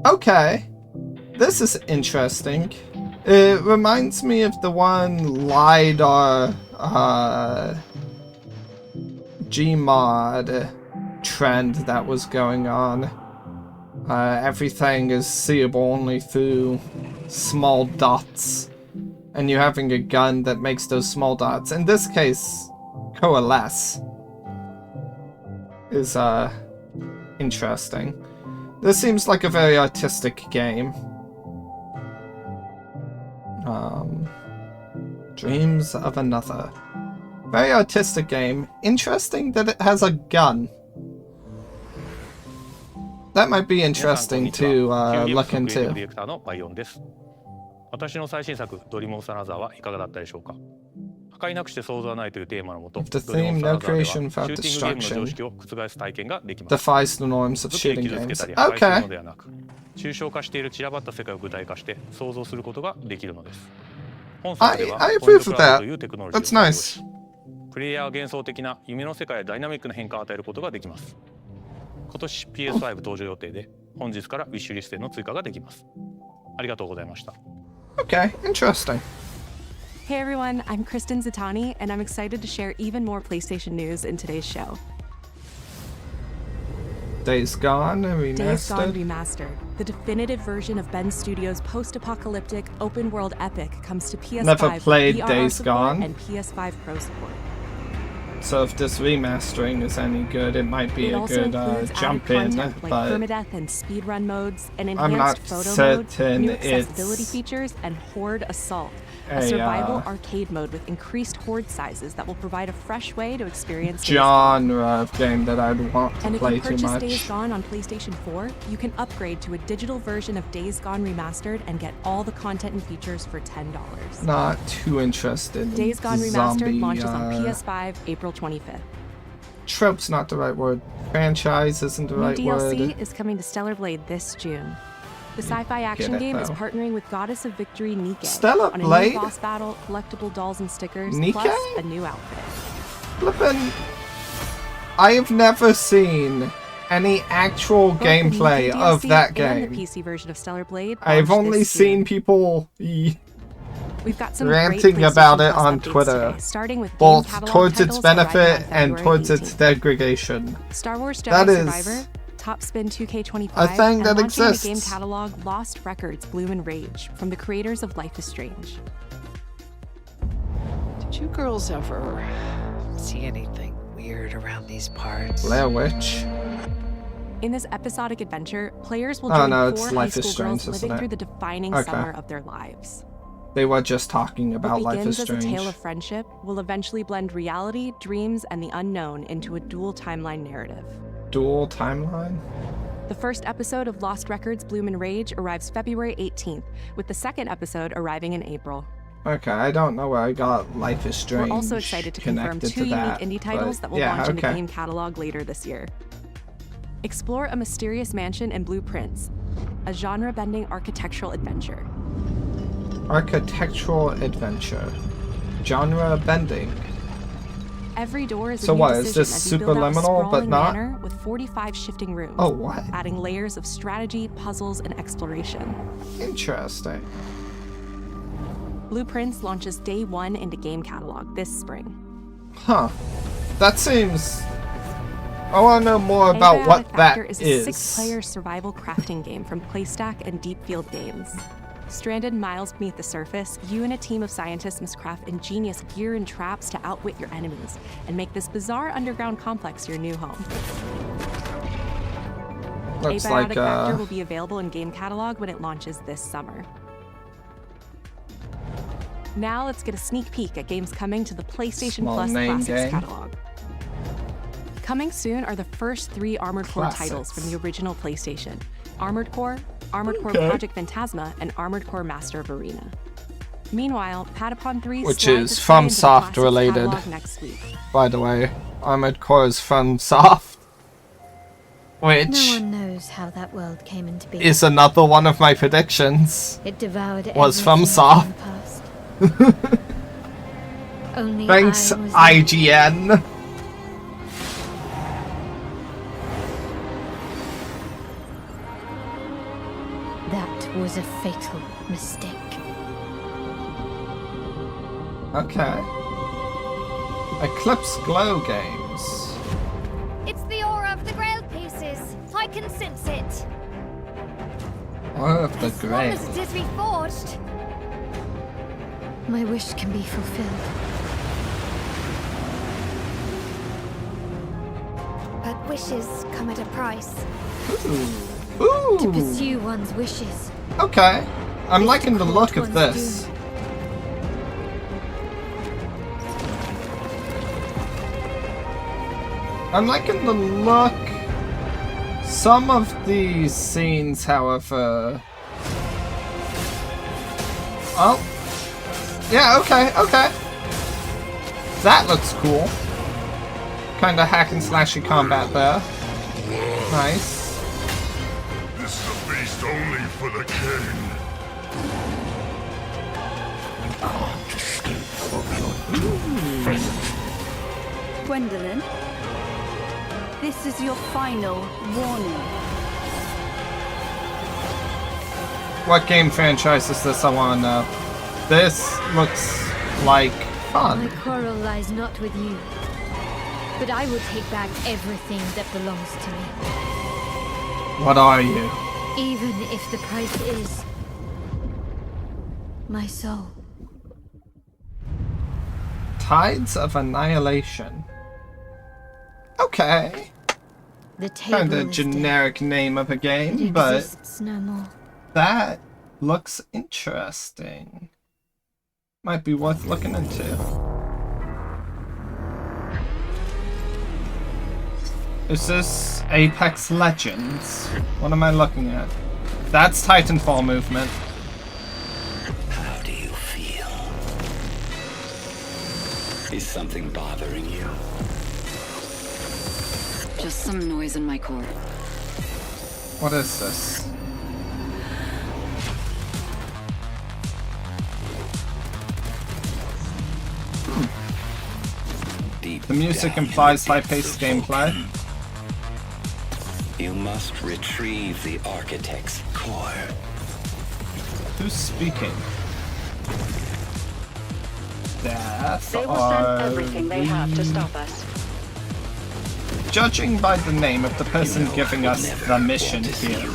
Okay. This is interesting. It reminds me of the one LiDAR Gmod trend that was going on. Everything is seeable only through small dots. And you're having a gun that makes those small dots, in this case, coalesce, is interesting. This seems like a very artistic game. Dreams of Another. Very artistic game. Interesting that it has a gun. That might be interesting to look into. 私の最新作ドリームオブサナザーはいかがだったでしょうか。破壊なくして想像はないというテーマのもと、ドリームオブサナザーではシューティングゲームの常識を覆す体験ができます。Defies the norms of shooting games. 破壊するのではなく、抽象化している散らばった世界を具体化して想像することができるのです。本作ではポイントクラウドというテクノロジーを使用し、プレイヤーは幻想的な夢の世界やダイナミックな変化を与えることができます。今年 PS5 登場予定で、本日からウィッシュリストへの追加ができます。ありがとうございました。Okay, interesting. Hey everyone, I'm Kristen Zatani, and I'm excited to share even more PlayStation news in today's show. Days Gone Remastered. Days Gone Remastered, the definitive version of Ben Studios' post-apocalyptic open-world epic, comes to PS5 Never played VR Days Gone. and PS5 Pro support. So if this remastering is any good, it might be a good jump in, like but permadeath and speedrun modes, and I'm not enhanced photo certain mode, new accessibility it's features, and Horde Assault, a survival arcade mode with increased horde sizes that will provide a fresh way to experience genre of game that I'd want to play too much. And if you purchase Days Gone on PlayStation 4, you can upgrade to a digital version of Days Gone Remastered and get all the content and features for $10. Not too interested. Days Gone Remastered Zombie, launches on PS5 April 25th. Trope's not the right word. Franchise isn't the right New DLC word. is coming to Stellar Blade this June. The sci-fi action it, game is though. partnering with Goddess of Victory Nike Stellar on a Blade? new boss battle, collectible dolls and stickers, Nike? plus a new outfit. Flippin', I have never seen any actual gameplay of that game. And the PC version of Stellar Blade I've only this seen June. people We've got some ranting about it on Twitter, today, starting with both game towards its benefit and towards 18th. its degradation. Star Wars Jedi That is Survivor, Top Spin 2K25, a thing that and launching exists. the game catalog Lost Records Bloom and Rage from the creators of Life is Strange. Did you girls ever see anything weird around these parts? Blair Witch. In this episodic adventure, players will join four high Life is school Strange, girls isn't living it? through the defining Okay. summer of their lives. They were just talking about What Life is begins as a Strange. tale of friendship will eventually blend reality, dreams, and the unknown into a dual timeline narrative. Dual timeline? The first episode of Lost Records Bloom and Rage arrives February 18th, with the second episode arriving in April. Okay, I don't know where I got Life is Strange. We're also excited to confirm connected two to unique that, indie titles but that will yeah, launch in the okay. game catalog later this year. Explore a mysterious mansion and blueprints, a genre-bending architectural adventure. Architectural adventure. Genre bending. Every door is a So new what, is decision this as you build out a superliminal, but sprawling not? manor with 45 shifting rooms. Oh, what? Adding layers of strategy, puzzles, and exploration. Interesting. Blueprints launches day 1 into game catalog this spring. Huh. That seems... I want to know more about what Abiotic that Factor is a is. 6-player survival crafting game from PlayStack and Deep Field Games. Stranded miles beneath the surface, you and a team of scientists must craft ingenious gear and traps to outwit your enemies and make this bizarre underground complex your new home. Looks Abiotic like Factor will be available in game catalog when it launches this summer. Now let's get a sneak peek at games coming to the PlayStation Small Plus name Classics game. catalog. Coming soon are the first 3 Armored Core titles Classics. from the original PlayStation: Armored Core Okay. Project Phantasma, and Armored Core Master of Arena. Meanwhile, Patapon 3 Which slides is its way into the FromSoft Classics related. catalog next week. By the way, Armored Core is FromSoft. Which No one knows how that world came into being. is another one of my predictions. It devoured Was everything FromSoft. in the past. Only Thanks, I was IGN. That was a fatal mistake. Okay. Eclipse Glow Games. It's the aura of the Grail pieces. I can sense it. Aura of the As long Grail. as it is reforged. My wish can be fulfilled. But wishes come at a price. Ooh. To pursue one's wishes. Okay. I'm Is liking to the court look of one's this. doom. I'm liking the look. Some of these scenes, however... Oh. Yeah, okay, okay. That looks cool. Kinda hack and slashy combat there. Nice. This is a feast only for the king. Gwendolyn, this is your final warning. What game franchise is this? I wanna know. This looks like fun. My quarrel lies not with you, but I will take back everything that belongs to me. What are you? Even if the price is my soul. Tides of Annihilation. Okay. The table Kinda is generic name of a dead. game, It but exists no more. that looks interesting. Might be worth looking into. Is this Apex Legends? What am I looking at? That's Titanfall movement. How do you feel? Is something bothering you? Just some noise in my core. What is this? The music implies high-paced gameplay. You must retrieve the architect's core. Who's speaking? death They will send everything they have to stop us. Judging by the name of the person giving us the mission here,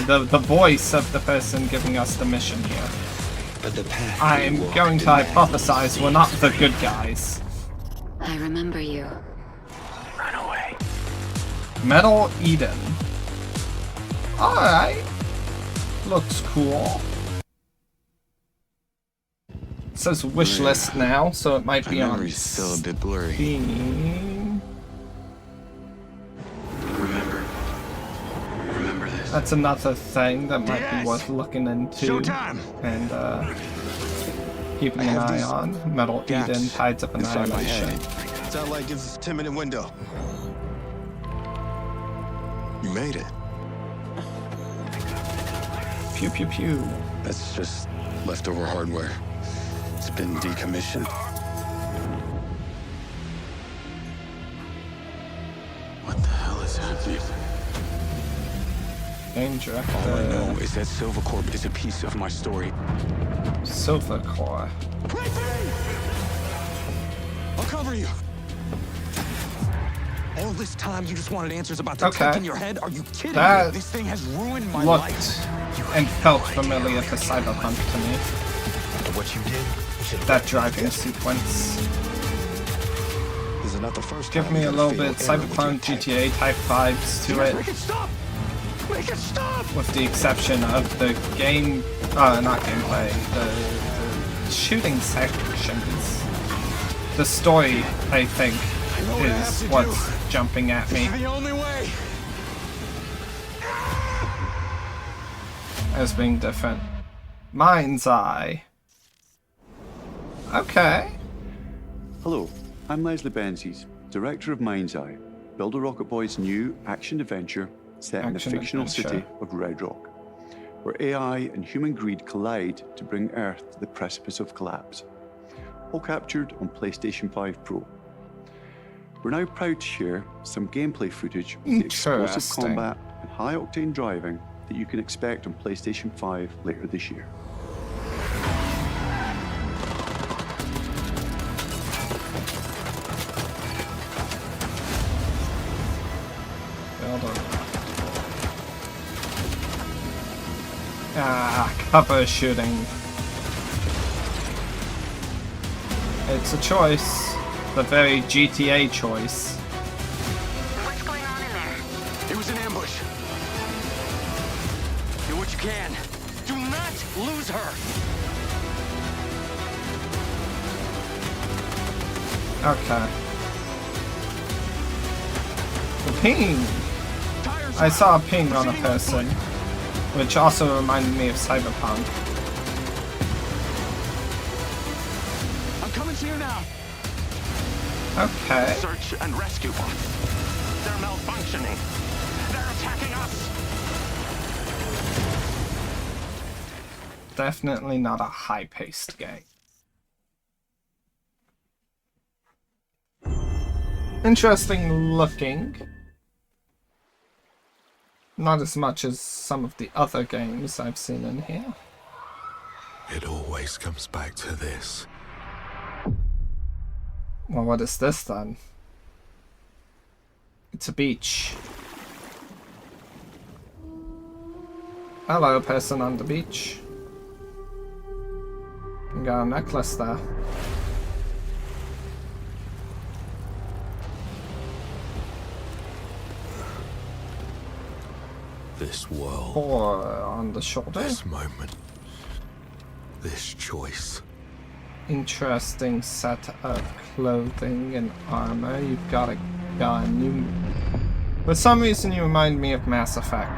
the voice of the person giving us the mission here, I'm going to hypothesize we're not the good guys. I remember you. Run away. Metal Eden. Alright. Looks cool. It says wish list now, so it might be on still a bit blurry. Steam. Remember this. That's another thing that might be worth looking into and keeping an eye on. Metal Eden, Tides of Annihilation. Sound like gives us a 10-minute window. You made it. Pew pew pew. That's just leftover hardware. It's been decommissioned. What the hell is happening? Game director. All I know is that Silvercorp is a piece of my story. Silvercorp. I'll cover you. All this time you just wanted answers about the tech in your head? Are you kidding me? This thing has ruined my life. And felt familiar to Cyberpunk to me. What you did? That driving sequence. This is not the first Give me a little bit Cyberpunk GTA type vibes to it. Make it stop! Make it stop! With the exception of the game, not gameplay, the shooting sections. The story, I think, is what's jumping at me. This is the only way. As being different. Mind's Eye. Okay. Hello, I'm Leslie Benzies, director of Mind's Eye, Builder Rocket Boy's new action-adventure set in the fictional city of Red Rock, where AI and human greed collide to bring Earth to the precipice of collapse. All captured on PlayStation 5 Pro. We're now proud to share some gameplay footage of the explosive combat and high-octane driving that you can expect on PlayStation 5 later this year. Cover shooting. It's a choice. The very GTA choice. What's going on in there? It was an ambush. Do what you can. Do not lose her. Okay. The ping. I saw a ping on a person, which also reminded me of Cyberpunk. I'm coming to you now. Okay. Search and rescue bots. They're malfunctioning. They're attacking us. Definitely not a high-paced game. Interesting looking. Not as much as some of the other games I've seen in here. It always comes back to this. Well, what is this then? It's a beach. Hello, person on the beach. You got a necklace there. This world. Or on the shoulder. This moment. This choice. Interesting set of clothing and armor. You've got a gun. For some reason you remind me of Mass Effect.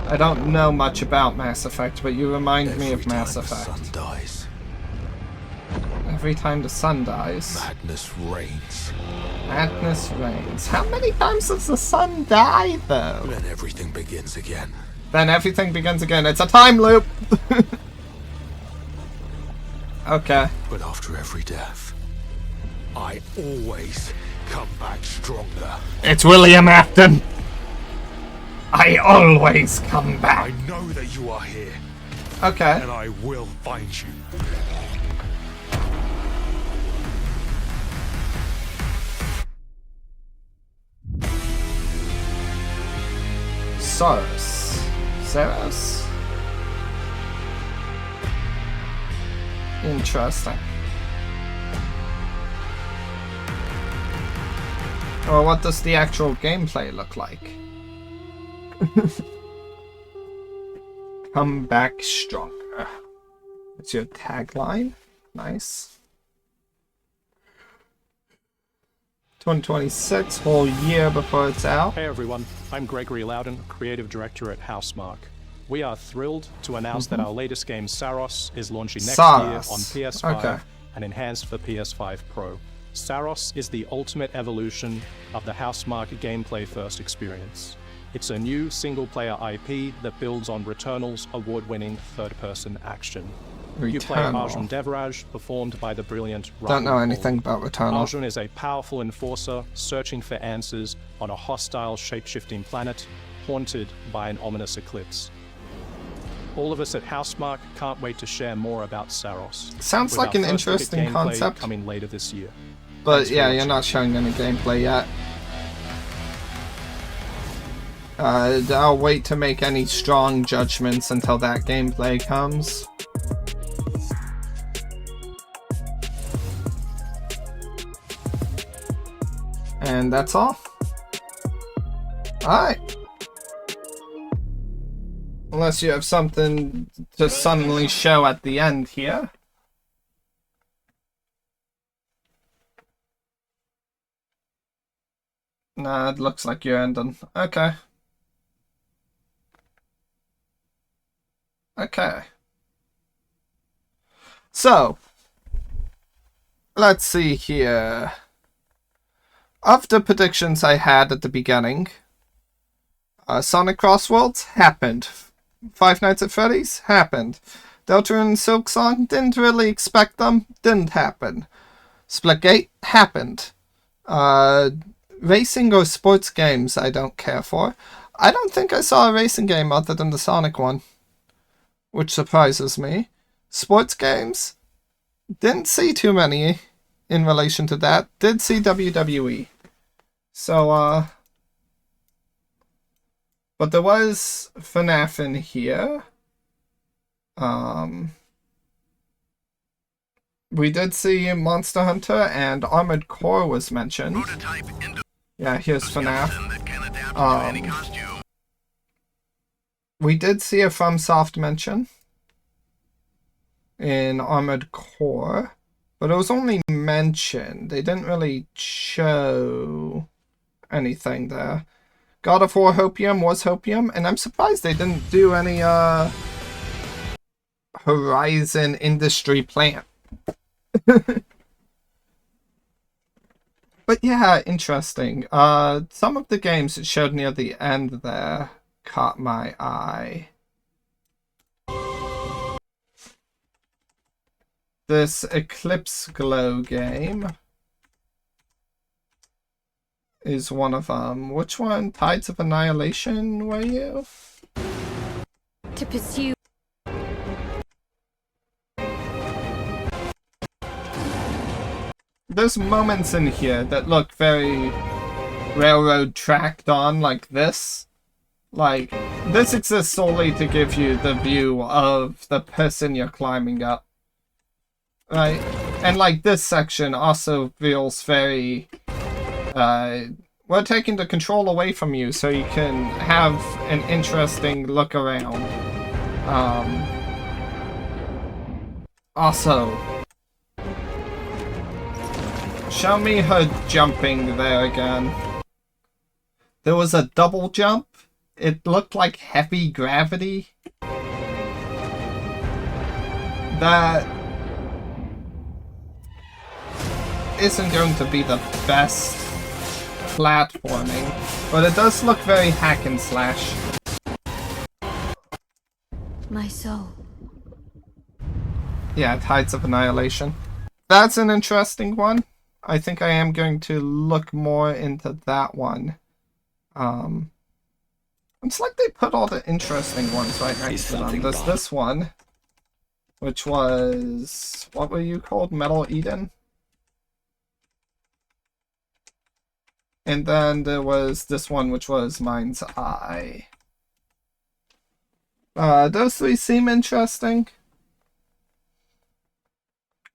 I don't know much about Mass Effect, but you remind me of Mass Effect. Every time the sun dies. Every time the sun dies. Madness reigns. Madness reigns. How many times does the sun die, though? Then everything begins again. Then everything begins again. It's a time loop! Okay. But after every death, I always come back stronger. It's William Afton! I always come back! I know that you are here. Okay. And I will find you. Saros. Saros? Interesting. Or what does the actual gameplay look like? Come back stronger. That's your tagline. Nice. 2026, whole year before it's out. Hey everyone, I'm Gregory Loudon, Creative Director at Housemarque. We are thrilled to announce that our latest game, Saros, is launching next year on PS5 and enhanced for PS5 Pro. Saros is the ultimate evolution of the Housemarque gameplay-first experience. It's a new single-player IP that builds on Returnal's award-winning third-person action. You play Arjun Devraj, performed by the brilliant Don't know anything about Returnal. Arjun is a powerful enforcer searching for answers on a hostile, shape-shifting planet haunted by an ominous eclipse. All of us at Housemarque can't wait to share more about Saros. Sounds like an interesting concept. Coming later this year. But yeah, you're not showing any gameplay yet. I'll wait to make any strong judgments until that gameplay comes. And that's all. Alright. Unless you have something to suddenly show at the end here. Nah, it looks like you're ending. Okay. Okay. So, let's see here. Of the predictions I had at the beginning, Sonic Crossworlds happened. Five Nights at Freddy's happened. Deltarune and Silksong, didn't really expect them, didn't happen. Splitgate happened. Racing or sports games I don't care for. I don't think I saw a racing game other than the Sonic one, which surprises me. Sports games, didn't see too many in relation to that. Did see WWE. So, but there was FNAF in here. We did see Monster Hunter and Armored Core was mentioned. Yeah, here's FNAF. We did see a FromSoft mention in Armored Core, but it was only mentioned. They didn't really show anything there. God of War Hopium was Hopium, and I'm surprised they didn't do any Horizon Industry Plant. But yeah, interesting. Some of the games it showed near the end there caught my eye. This Eclipse Glow game is one of them. Which one? Tides of Annihilation, were you? To pursue. There's moments in here that look very railroad tracked on, like this. Like, this exists solely to give you the view of the person you're climbing up. Right? And like this section also feels very... we're taking the control away from you so you can have an interesting look around. Also, show me her jumping there again. There was a double jump. It looked like heavy gravity. That isn't going to be the best platforming, but it does look very hack and slash. My soul. Yeah, Tides of Annihilation. That's an interesting one. I think I am going to look more into that one. It's like they put all the interesting ones right next to them. There's this one, which was... what were you called? Metal Eden? And then there was this one, which was Mind's Eye. Those three seem interesting.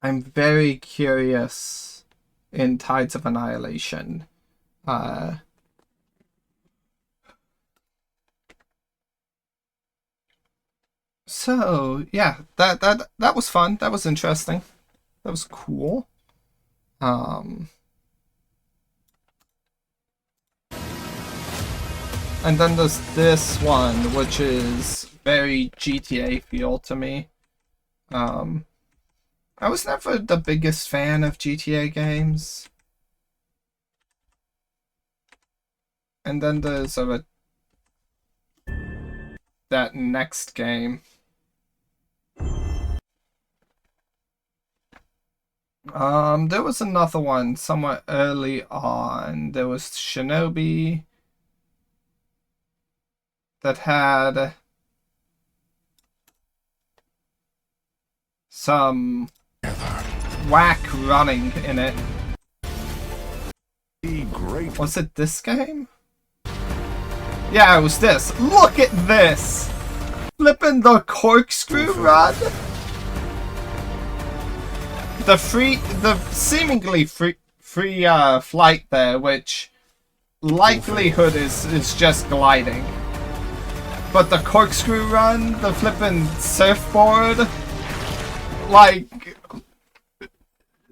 I'm very curious in Tides of Annihilation. So yeah, that was fun. That was interesting. That was cool. And then there's this one, which is very GTA feel to me. I was never the biggest fan of GTA games. And then there's that next game. There was another one somewhat early on. There was Shinobi that had some whack running in it. Was it this game? Yeah, it was this. Look at this! Flipping the corkscrew run? The seemingly free flight there, which likelihood is just gliding. But the corkscrew run, the flipping surfboard, like,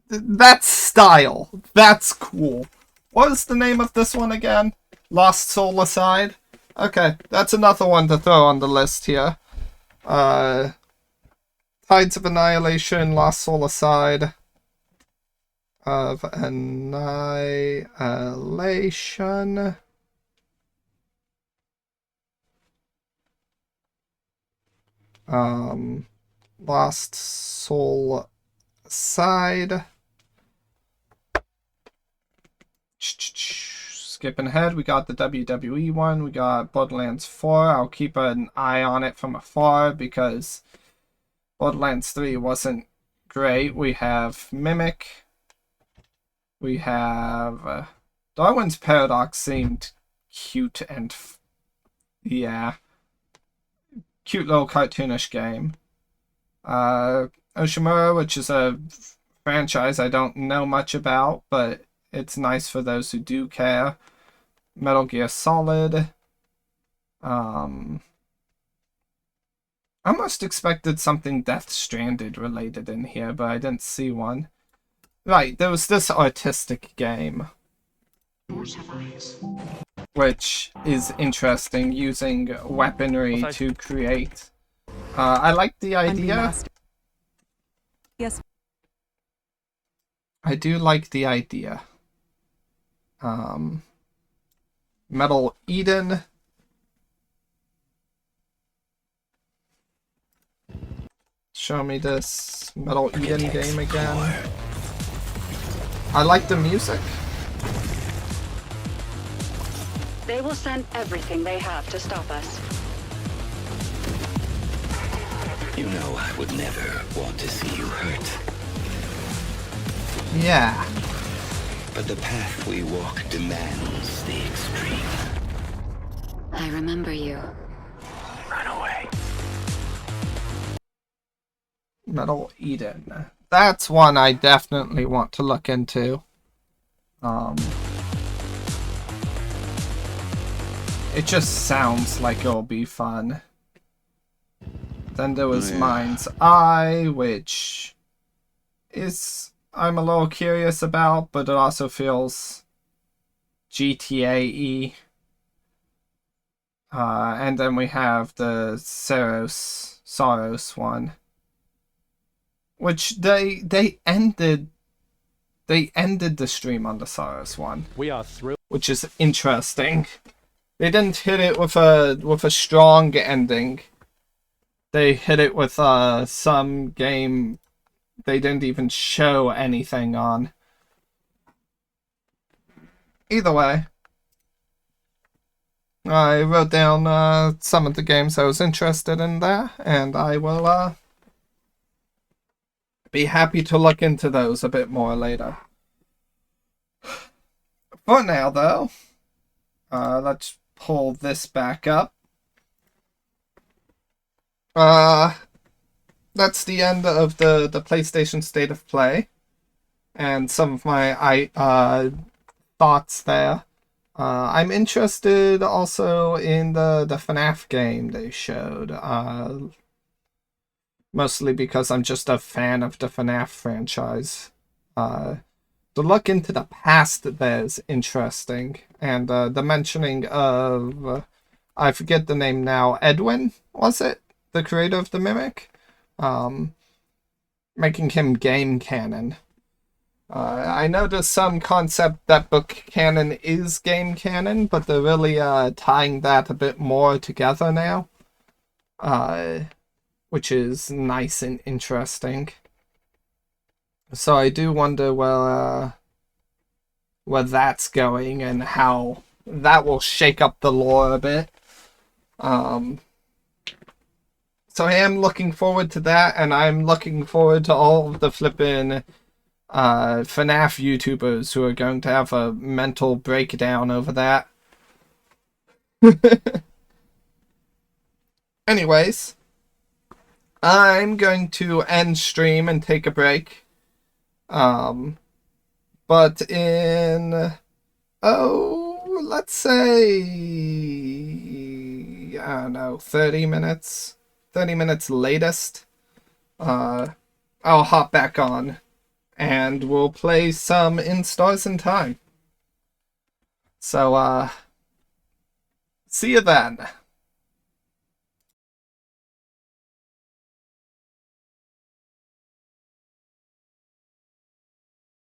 that's style. That's cool. What was the name of this one again? Lost Soul Aside? Okay, that's another one to throw on the list here. Tides of Annihilation, Lost Soul Aside. Of Annihilation. Lost Soul Aside. Skipping ahead, we got the WWE one, we got Borderlands 4. I'll keep an eye on it from afar because Borderlands 3 wasn't great. We have Mimic. We have Darwin's Paradox seemed cute and yeah, cute little cartoonish game. Oshimura, which is a franchise I don't know much about, but it's nice for those who do care. Metal Gear Solid. I almost expected something Death Stranded related in here, but I didn't see one. Right, there was this artistic game, which is interesting, using weaponry to create. I like the idea. Yes. I do like the idea. Metal Eden. Show me this Metal Eden game again. I like the music. They will send everything they have to stop us. You know I would never want to see you hurt. Yeah. But the path we walk demands the extreme. I remember you. Run away. Metal Eden. That's one I definitely want to look into. It just sounds like it'll be fun. Then there was Mind's Eye, which is I'm a little curious about, but it also feels GTA-y. And then we have the Saros one, which they ended the stream on the Saros one. We are thrilled, which is interesting. They didn't hit it with a strong ending. They hit it with some game they didn't even show anything on. Either way, I wrote down some of the games I was interested in there, and I will be happy to look into those a bit more later. For now, though, let's pull this back up. that's the end of the PlayStation State of Play, and some of my thoughts there. I'm interested also in the FNAF game they showed, mostly because I'm just a fan of the FNAF franchise. The look into the past there is interesting, and the mentioning of, I forget the name now, Edwin, was it? The creator of the Mimic? Making him game canon. I know there's some concept that book canon is game canon, but they're really tying that a bit more together now, which is nice and interesting. So I do wonder where that's going and how that will shake up the lore a bit. So I am looking forward to that, and I'm looking forward to all of the flippin' FNAF YouTubers who are going to have a mental breakdown over that. Anyways, I'm going to end stream and take a break. But in, let's say, I don't know, 30 minutes? 30 minutes latest, I'll hop back on and we'll play some In Stars in Time. So, see you then.